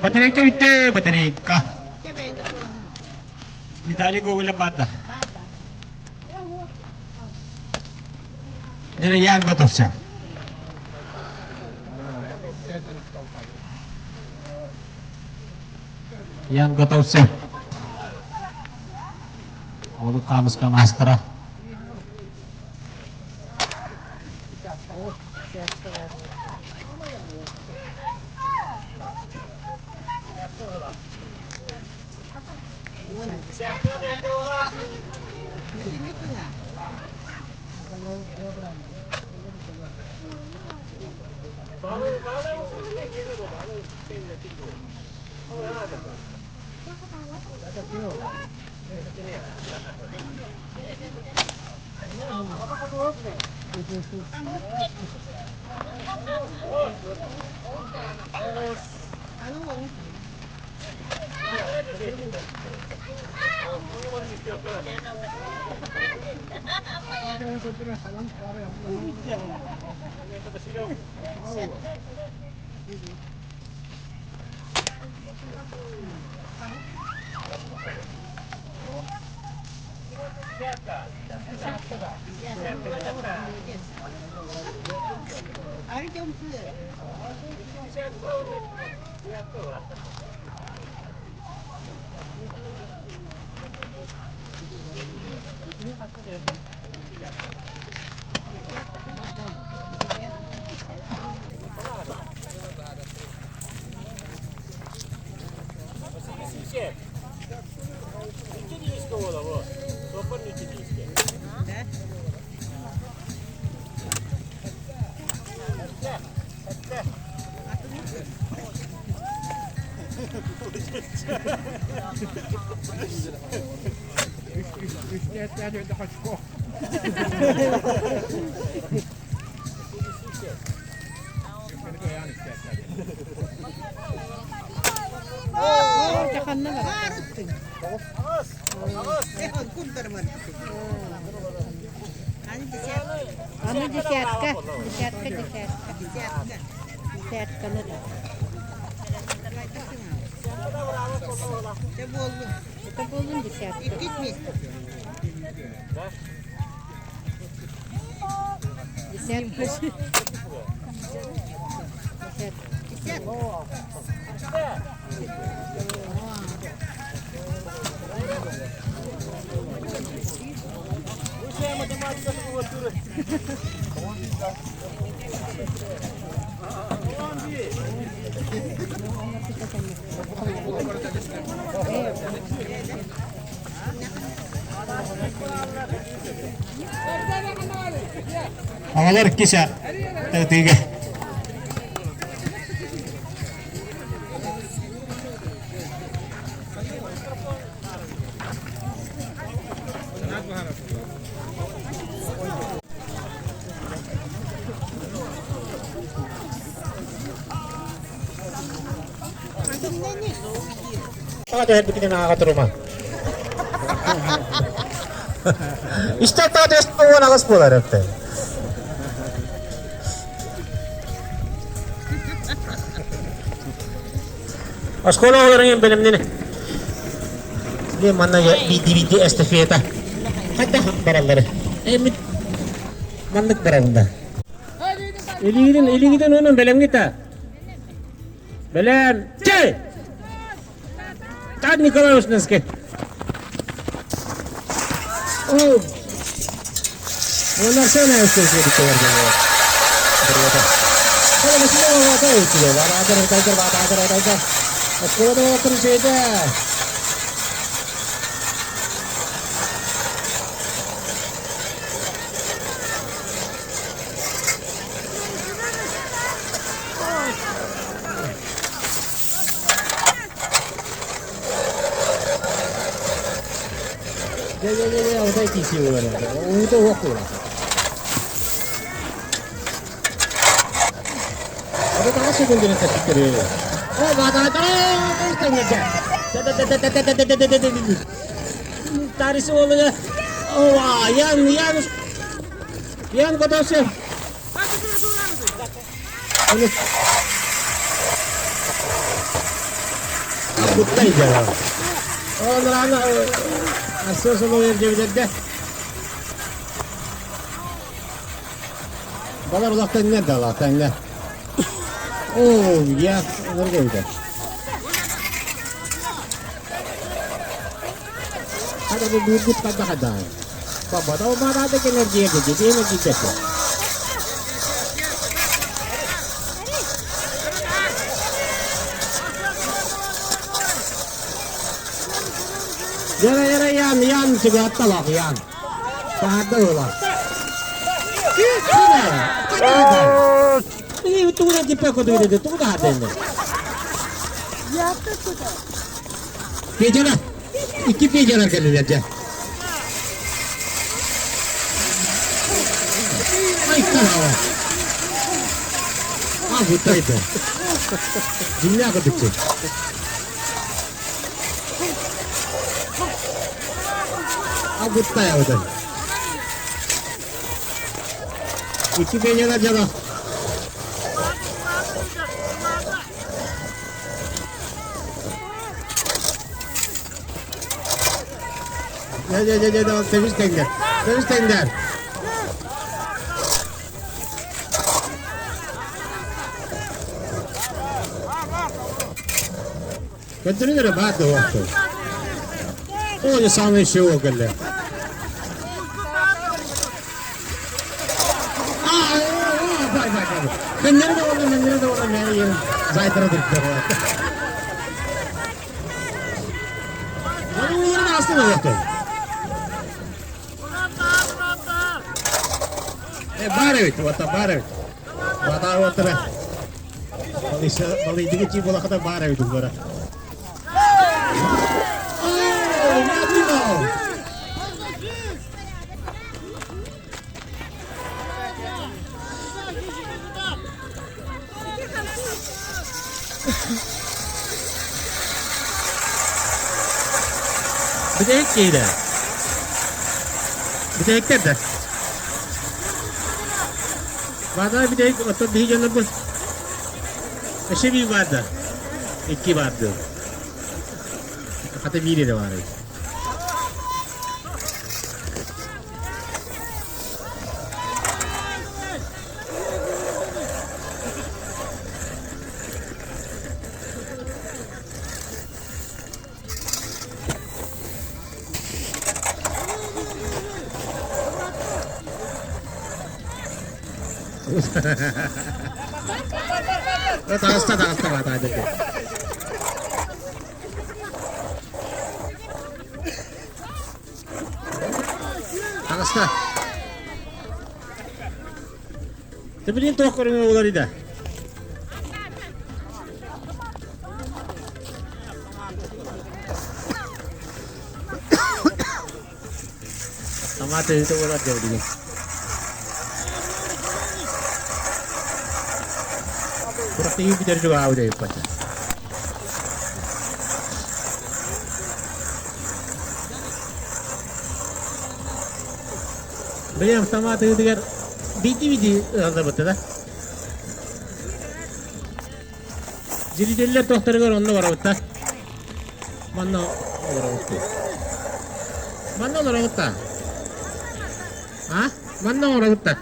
Bateri kah? Ditanya gue udah patah. Jadi yang betul sih. Yang betul sih. Kalau kamus ke master. Ağalar kişer. Tiga. Ada bikin nakakaturuma. İşte tadı bu ona kaspolar hep. Sekolah orang yang benar ni. Dia mana ya video estafeta. Kata barang-barang. Mandak barang-barang. Iligin onun belem kita. Belem. Cek. Tad Nikolaus naske. Oh. Onlar sana üstüne dikkat ediyor. Kalau masih mau ada itu ya, ada. Sekolah tu terus saja. Ya, ada kisi orang. Itu waktu lah. Ada tak sih mungkin tak fikir. Oh, batal. Tarik semua. Oh, wah, yang kau tahu sih. Bukan jalan. Oh, nerana. Asal semua yang jadi. Balar ulaktan ne dalaktan ne? Oh, ya, nerede udah? Ada bubut kadang-kadang. Papa tahu mana ada energi aja, jadi energi cek. Yara yan çıkart da bak yan. Sahada ola. Ini tuh nanti peko tuh itu tuh dah ada ini. Pejalan, iki pejalan kan lihat ya. Ay kanawa. Ah buta itu. Jinnya aku tuh. Ah buta ya betul. İki pejalan jalan. Ya, temiz tengler. Temiz tengler. Continue to bat the water. Oh, the sound is show again. Menjadi orang Mary. Saya terus berdoa. Lalu ini asal apa? Bare itu, bare. Wata. Bali dikit sih bola kata bare itu bara. Oh, Nadino. Bedek de. Vada bir de otur bir canlı bu. Aşı bir vardı. İki vardı. Hatta biri de var. Hasta var hadi. Hasta. Tebilin toh korun olar ida. Tomate itu olar jadi. Kurang tinggi dari dua udah ya pacar. Bayam sama tuh dengar bidi anda betul dah. Jadi jelas tuh terdengar orang orang betul. Mana orang betul? Mana orang betul? Hah? Mana orang betul?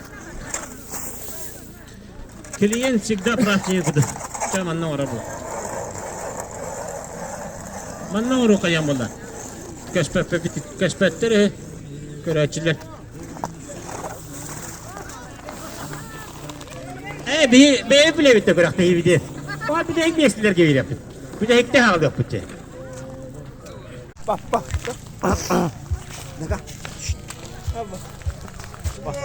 Klient всегда прав куда. Чем манна орабу. Манна ору каям болда. Кашпеттер көрәчилер. Бе биле битте бирак тей биде. Ва биде ек нестилер ке биреп. Биде екте хал деп битте. Bak. Nega? Bak.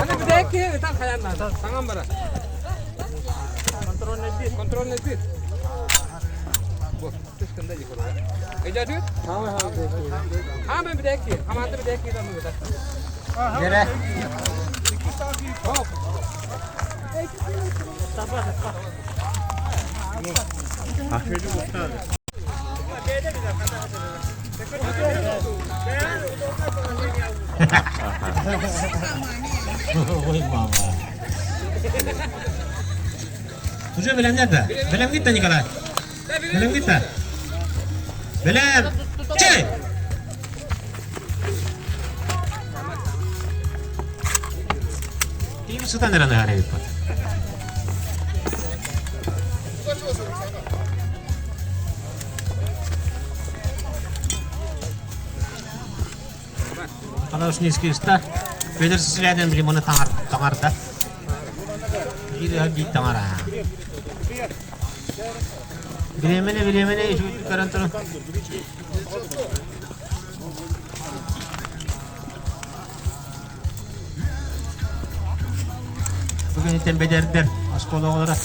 Ana bir de ki tam kayanlar. Tamam bara. Kontrol net. Bu sıkıntı yok orada. Ecadi? Tamam. Ha ben bir de ki. Ama bir de ki de mi burada? Nere? Hop. Ahmet'i muhtar. Уже belum nyata. Belum kita Nikolai. Belum kita. Belum. Cek. Tim sudah nerana hari ini. Наушнискиста. Belirsiz bile bunu tangar da. Bir tangar ha. Bilemene şu karantonu. Bugün iten becerdiler. Askolu olarak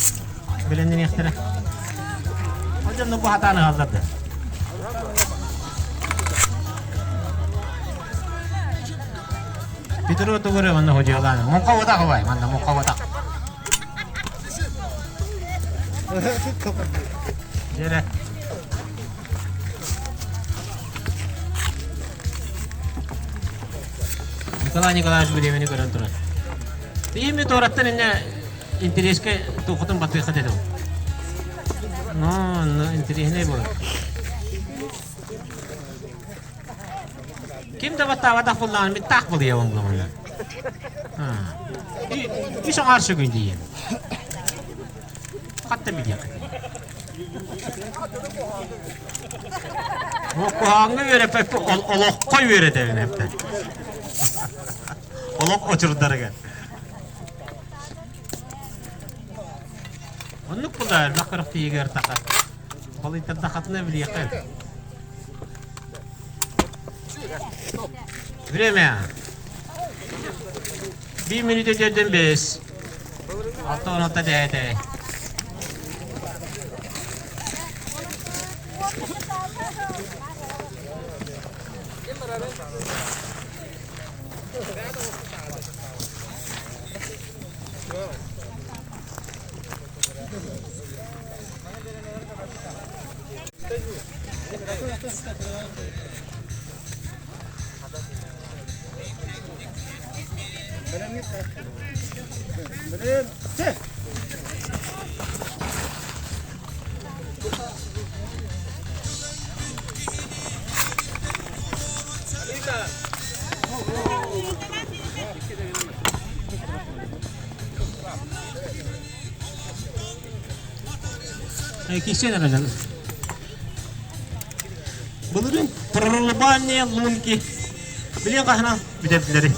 bilenden ihtira. Hocam da bu hatanı kaldırdı. Pituru tu gore mana hoji alan. Muka wata ko bay, mana muka wata. Jere. Николай времени карантура. Ты мне то раттан инне интерес ke то хотон батый хотел. Но интерес не было. Kim de vata kullan bir tak buluyor onun zaman. Ha. Bir şey karşı gün diye. Hatta bir yak. O hangi yere pek Allah koy yere de hep de. Allah oturdular gel. Onu kullan bakarıp diye ger takat. Balı takat ne biliyor ki? Время. 1 minute ödedim biz. Altı on altta değdi. Kişi ne kadar? Bunların prolobanya lunki. Biliyor kahna biletleri.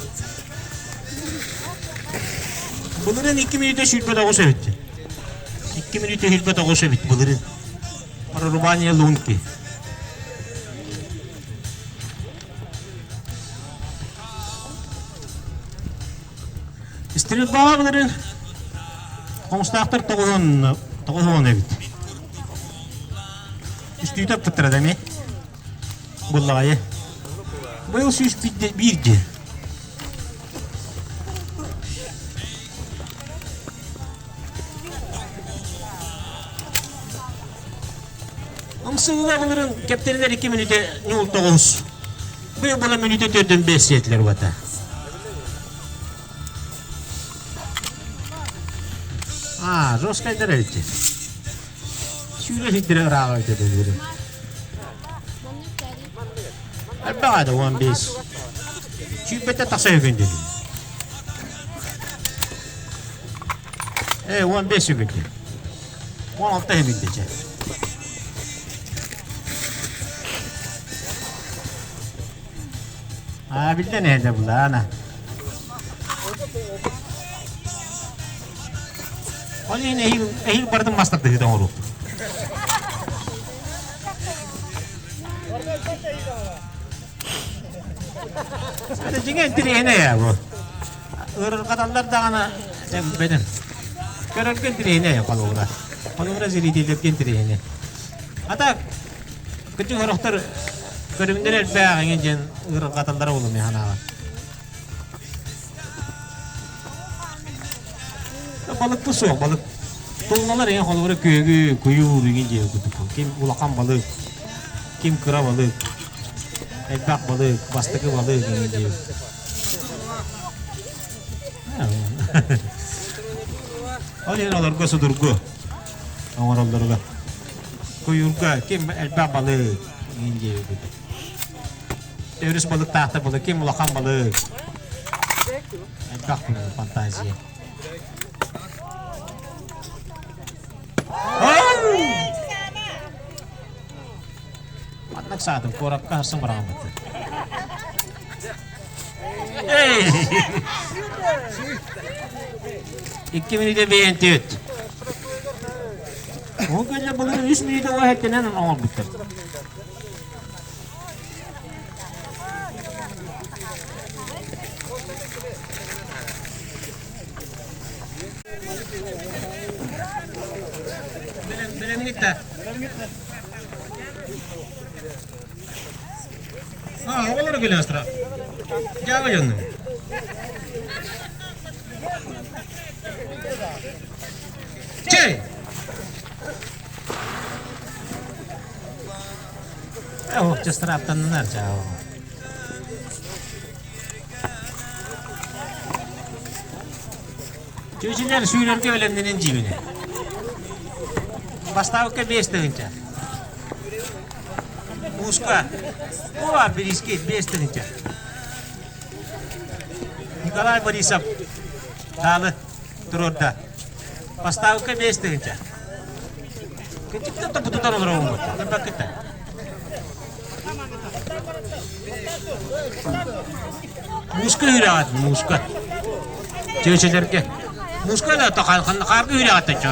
Bunların 2 minüte şirket ağustos bitti. 2 minüte şirket ağustos bitti bunların. Prolobanya lunki. İstirid bağ bunların. Konstaktör toğuzun evit. Üstüyü pıtır adamı. Bullağayı. Bu yıl süs birdi. Amsıgıda bunların kaptenler 2 minüte yol toğuz. Bu yıl bana minüte 4-5 yetler vata. Zoskaylar etti. Şöyle hidre rağı etti bunları. Ada 15. Şüphete tasaya gönderdi. 15 gönderdi. 16 hem gidecek. Bildi nerede bu la ana? Onu yine ehil bardım mastak dedi doğru. Sadece entrihine ya bu. Iğrır katallar da ana benim. Körek entrihine ya kalora. Kalora zili değil entrihine. Hatta küçük horoktar körümden elbağın için ığrır katallara olmuyor hana. Balık bu soğuk balık. Tulmalar ya kalora kuyu bigince kim ulakan balık, kim kıra balık. Elbak balık, bastıkı balık gibi. Oleh olurga sudurgu, olurga. Kuyurga, kim elbak balık gibi. Terus balık tahta balık, kim ulakan balık. Elbak fantasi. Matnak sa atin, kurak ka sa maramat. Hey! 2 minüte beğendiğit. O günle bugün 3 minüte o hettenen ağır bitir. Bilen gitti. Ha, oğulları gülün astra. Java yandım. Çey! Oh, just raptan neler Java. Çocuklar suylarga ölendiğinin cibine. Bastavka beştiğince. Muska. Ova birisket beştiğince. Nikolay Borisov. Dağlı. Turorda. Bastavka beştiğince. Küçük de tututan olur oğlum. Ne bakıtta. Muska yürüyor, muska. Çocuklarga. Muska da takalkan kargı yürüyor çocuk.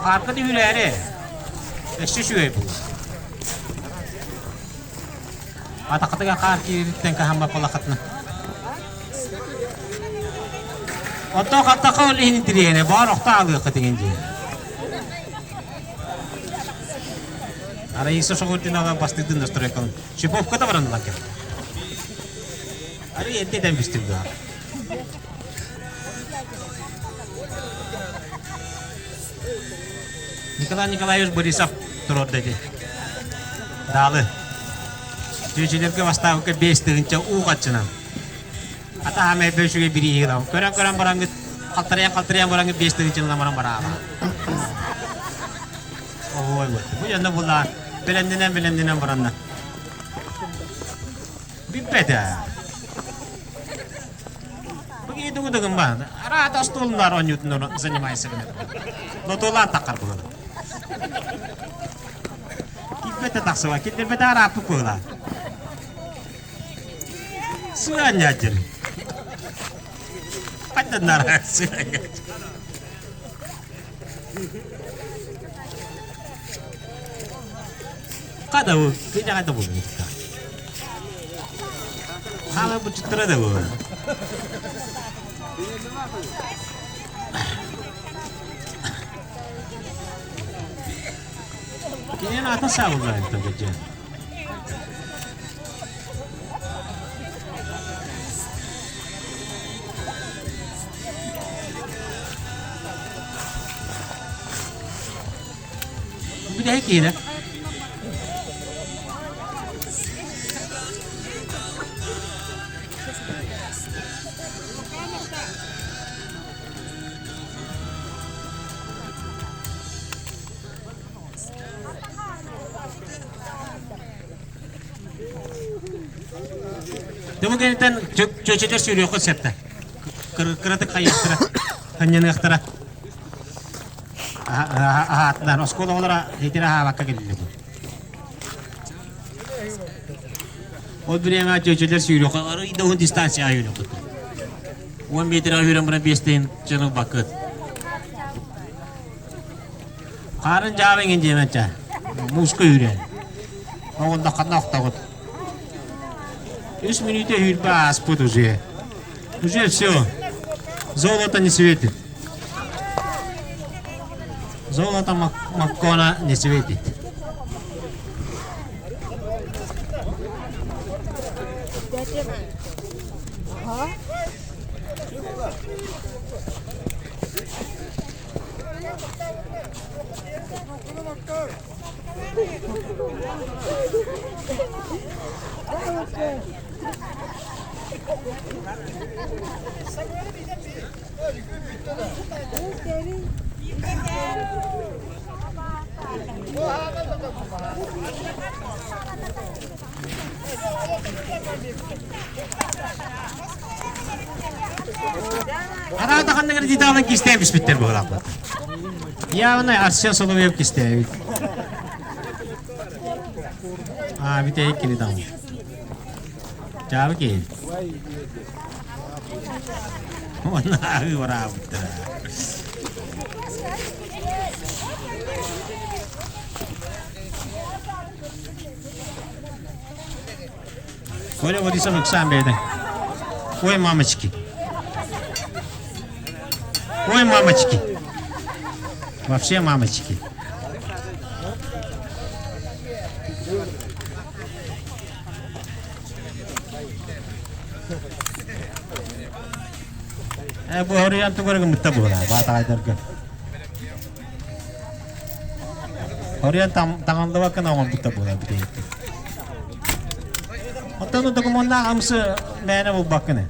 Kargı da yürüyor. İşte şu bu. Ata-kataga kargı kahamba palakatna. Oto kataka ulihin tiriyene, barok tago katingin diye. Ara iso sokutin na pasti dun nastroy kon. Sipop kata baran lagi. Ara ente dem bistig da. Nikolay Borisov turut dedi. Dağlı. Çocuklarga bastavka beştiğince u kaçınan. Ata hame beşüge biri yiğilam. Kören barangı kaltırayan barangı beştiğince namaran barağa. Oy bu. Bu yanda bulla. Belendinen baranda. Bippede. Bagi dungu ba. Ara atas tulnar on yutun zaнимайся. Lotolan takar bu. Bippede taksa kita beda rapu pula. Suanya aja. Pada narasi. Kada bu, kita kata bu. Hala bu citra da bu. Kini na atas sa ulan ito gadya. Bidahe kira. Mungkin tan cuci suriyo ko setta. Kereta kayak tera, hanya nak tera. Dan sekolah orang hitira hawa kagil. Odbine ma cuci suriyo ko, orang itu distansi ayu nak. 1 meter ayu ramai biastin jenuh bakat. Karena jawab ingin jenaca, muska yuri. Orang tak takut. 3 минуты хильба спут уже. Уже все. Золото не светит. Золото Маккона не светит. Ada kan negara di dalam kiste bispiter bola. Ya mana Arsen Solovev kiste. Ah, bite kini tahu. Jawab ki. Ona ağı var abi. Коля водится в Оксамбеде. Ой, мамочки. Ой, мамочки. Вообще мамочки. Bu horiyan tukar gumutta bola. Bata aydarga. Horiyan tangandı bakın ama gumutta bola. Hatta nu dokumonda amsı mene bu bakın.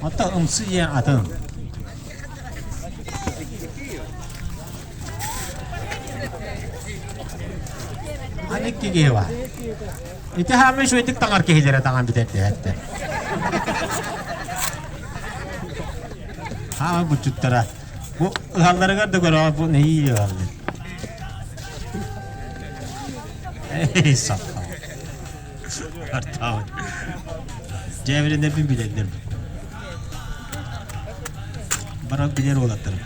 Hatta amsı ye atın. Anik ki gewa. İti hamle şu etik tangar ki hilere tangan biterdi hatta. Ha bu çuttara. Bu halları gördük ara bu ne iyi halde. Ey sakal. Tamam. Cevrinde bin bilendir. Bana bilir olattırım.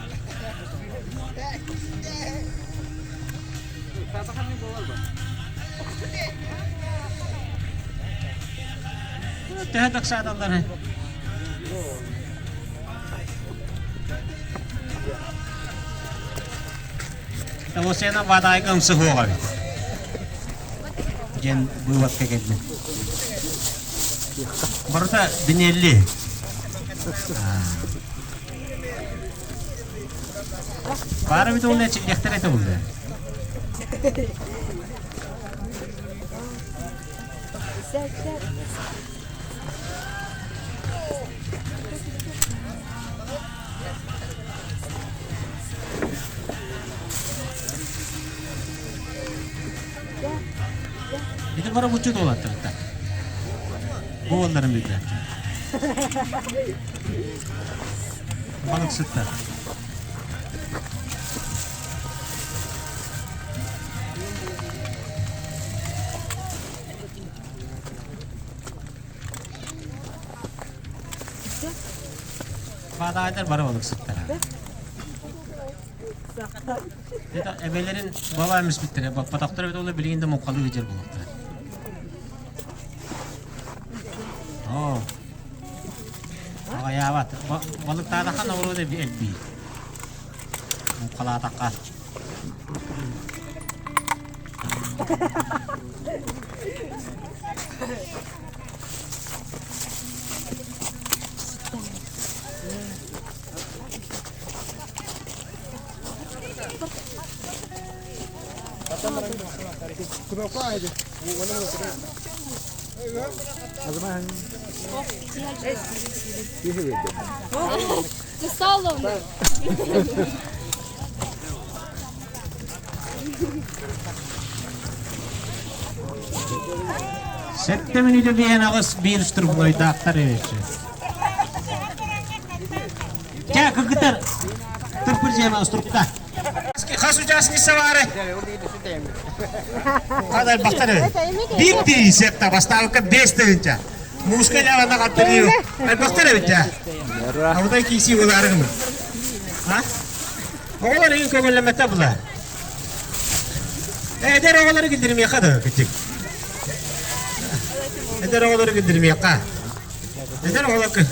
Tehat aksa adamlar he. तो वो सेना बात आएगा हमसे होगा भी जैन बुवत के कहते बरता दिनेली बारह भी तो उन्हें चिल्लाते रहते बोलते itu baru muncul tuh lah ternyata. Gol dalam bidan. Balık sütta. Bada aylar baru balık sütta. Kita ebelerin babaymış bittir. Bak patakları bir de olur bilginde mokkalı geçer bulaklar. Oh. Aga ya bat. Balık daha da kan olur da bir elbi. Mokkala atakar. Sağ olun. 7 minuto bien ağız bir strupnoy daktar evçi. Ya kıkıtır. Tırpır cema strupta. Хасучасни саваре. Kadar baktar ev. Bir değil setta bastavka destevinca. Muska java na kattariyo. Ay baktar evça. Avda kisi ularım. Ha? Oğlan in komellemete bula. Eder oğlanı gildirmeye kadar küçük. Eder oğlanı gildirmeye kadar. Eder oğlanı.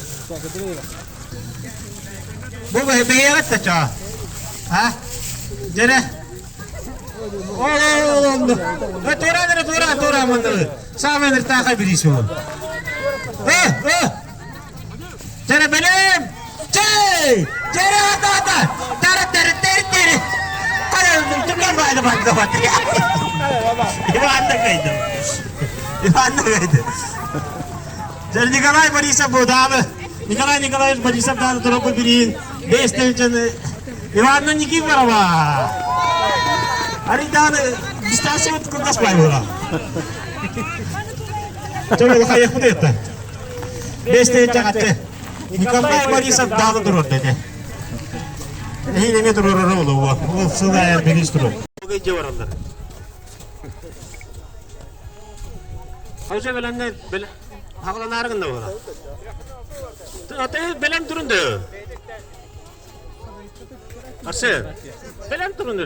Bu beyagat da çağa. Ha? Jere. Oğlum. Tora mandalı. Sağmenir takay birisi o. Jere benim. Jere ata. Tara. Kadar tukan bayda bak. İvan da kaydı. Jere Nikolay Borisov bu dağlı. Nikolay Borisov dağlı toropul birin. Deste için İvan'ın iki var ama. Hari dağlı distansiyon kurdas payı ola. Coba lo kayak bu deta. Deste için kaçtı. Nikolay Borisov dağlı durur dedi. Neyi ne durur oğlu bu. Bu sıraya biriz durur. Bugün cevaranlar. Hausa belenler haqlanarın da ola. Ata belen turundu. Arsın. Belen turundu.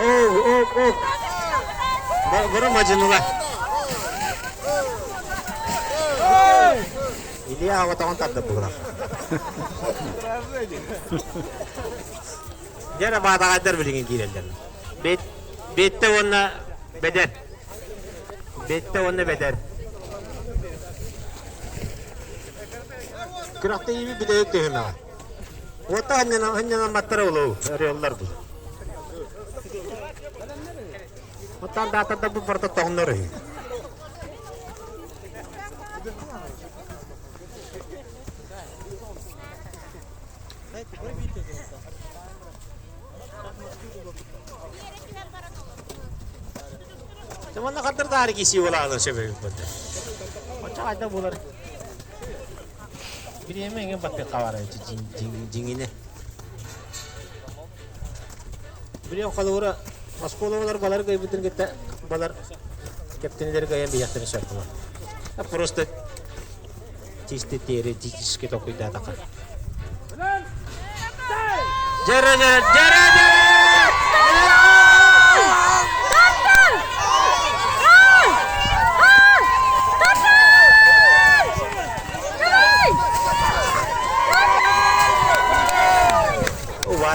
Oh. Bana macınlar. İdi hava tahun tadı bu kadar. Jara bata kadar bilingin girelden. Bette onna beder. Bette onna beder. Kırakta iyi bir de yok değil mi? Ota hanyana matara olu. Arıyorlar bu. Otan data da bu parta tohnları. Cuman kadar tarik isi ulangan sebab itu. Macam ada bulan. Biri emang yang pakai kawaran itu jing ini. Biri yang kalau orang sekolah balar balar gaya betul kita balar kapten dari gaya biar terus apa. Proste cisti tiere cisti kita kita takkan. Jara.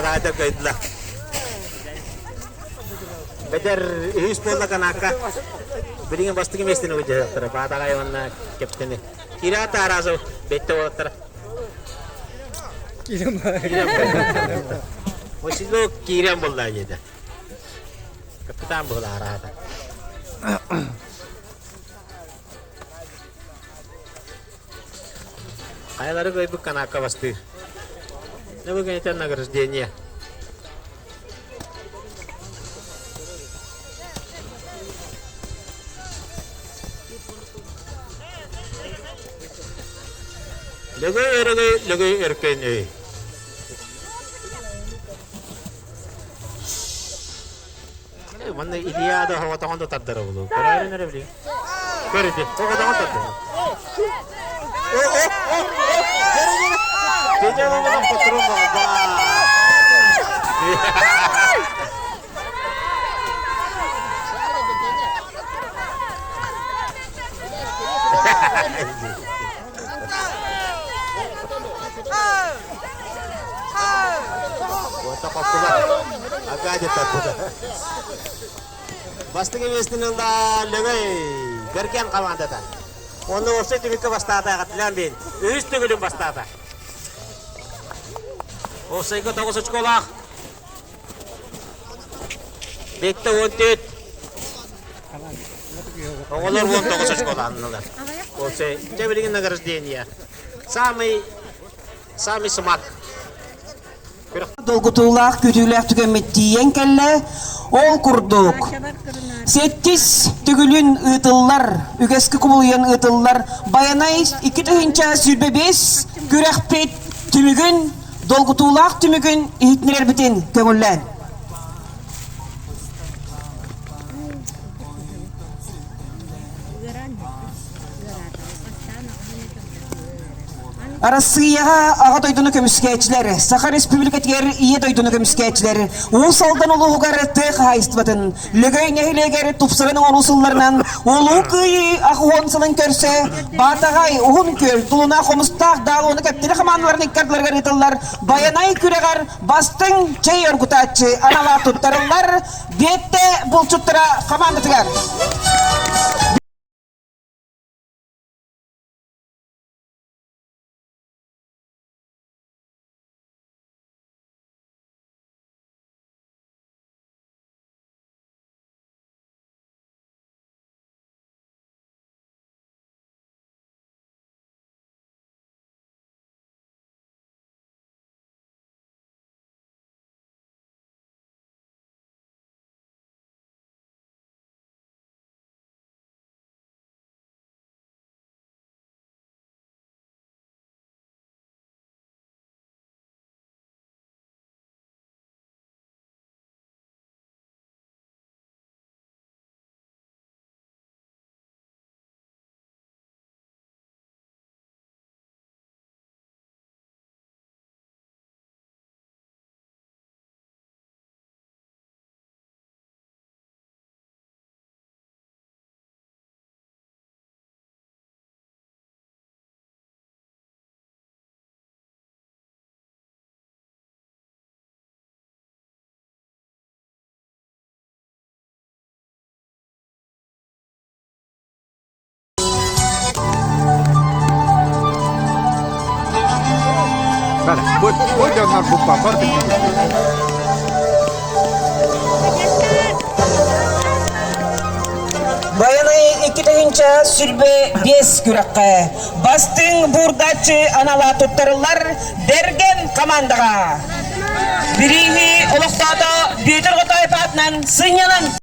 Ada kaitlah. Better his pola kanaka. Beringan bastigi mestin uja tara bata kay wanna captain. Kira tara so betto tara. Kiram. Wasilo kiram bolla jeda. Kapitan bola arata. Kayalari ko ibu kanaka basti. Nabi ganyan nagrasdenya. Lagay erken eh. Mana idea ada hawa tahun tu tak terlalu. Kerana ni beli. Kerja. Hawa tahun tak terlalu. Kerja orang patron bapa. Buat apa pula? Agak aja tak pula. Basta ke western da lagay. Garkian kawan data. Ono se tu ke basta ta katlan bin. Istu ke basta ta. O se ko tago sa sekolah. Bekta wontet. Ongolor won tago sa sekolah nala. O se jebelingin nagrasdenya. Sami semat. Dolgutulak kütülek tükemettiyen kelle ol kurduk. Settis tügülün ıtıllar, ügeski kumuluyan ıtıllar, bayanay 2 tühünce sülbebes, kürekpet tümügün, dolgutulak tümügün ihitniler bitin kömüller. Arasıya ağa doydunu kömüskeçleri, Sakar Respublikatger iye doydunu kömüskeçleri, Usaldan ulu garıtı hayıstvatın, Lögöy nehileger tupsarının onusullarından, Ulu kıyı ahıonsılın körse, Batagay uhun kör, Tuluna komustaq dağını kaptiri hamanlarını ikkardılar garıtıllar, Bayanay küregar, bastın çay örgütaçı, Anala tuttarırlar, Bette bulçuttura hamandatıgar. Ой, да на бупа, парты. Баяны икитегинче сүрбе бес күрәккә. Бастың бурдачы анала туттырылар берген командага. Бирихи олоқтада бетер готай патнан сынянан.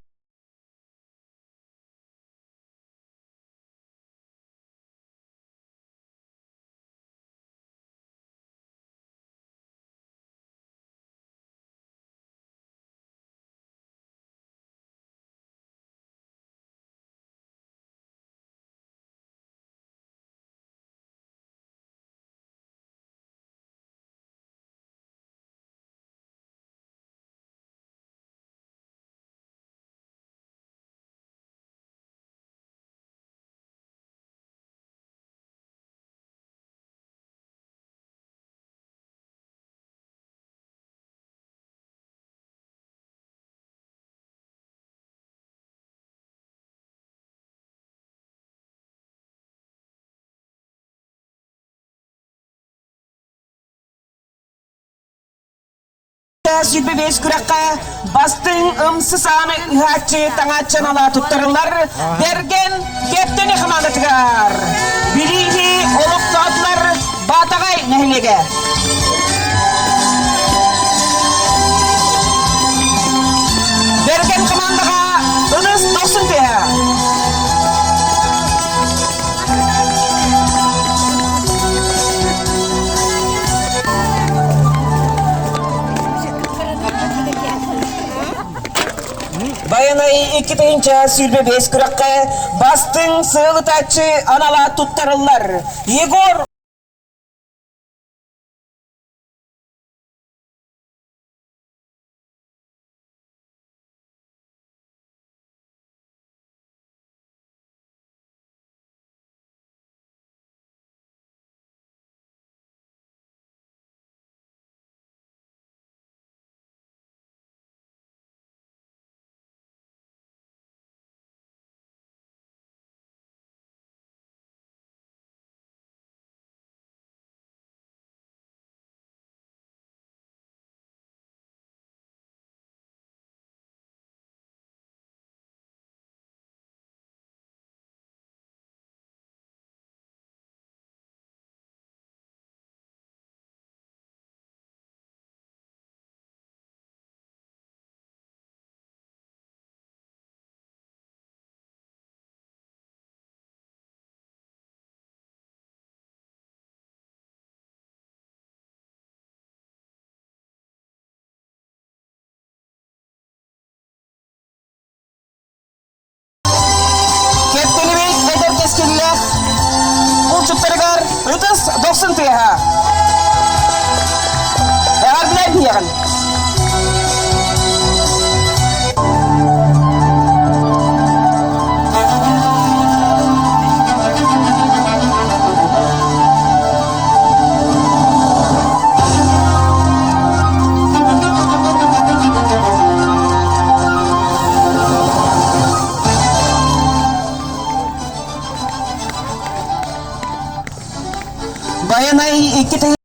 Сүрбе бес күрәккә бастың ымсысаны ыхачы таңачын ала туттырылар берген кептені командатыгар. Бирихи олоқтадылар батагай нәһилеге. Берген командага ыныс 90 тиһә. Баянай икитинче сүрбе бес күрәккә бастың сылытачы анала туттырылар. Егор Çuttırgar, ıtıs 90 tiyha. Eğer bilen diyelim. Bayanay iki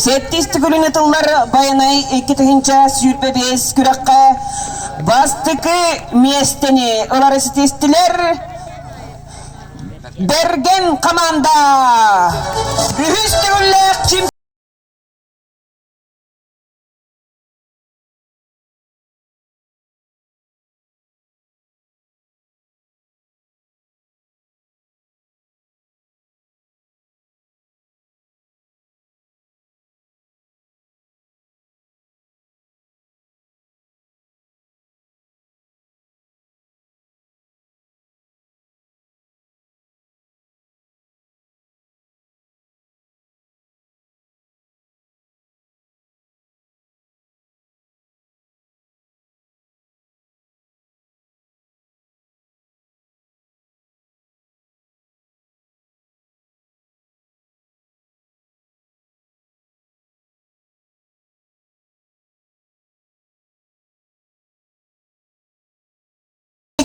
Сеттис түгілін етілдер баянай екетігінші сүрбе бес күраққа бастықы местені олары сетестілер берген команда үхіс түгілік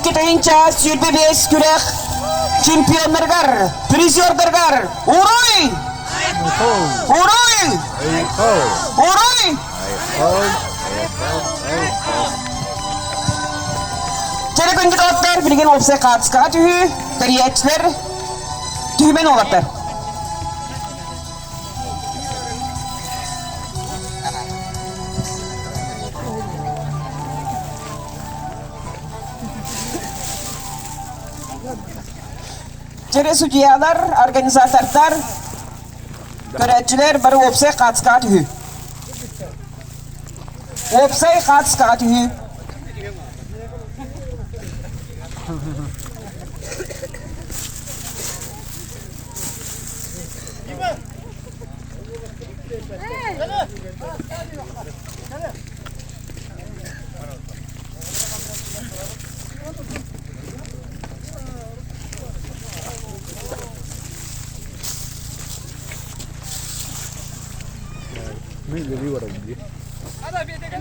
kitayınca sülbebes kürek çempiyonlargar, prizyorlargar, uroy! Uroy! Uroy! Çere gündür otlar, bilgin olsa katska tühü, kariyetçiler, tühümen olatlar. Çere suciyalar, organizatörler, görevciler barı opsay katska tühü. Opsay katska tühü. Ada bir de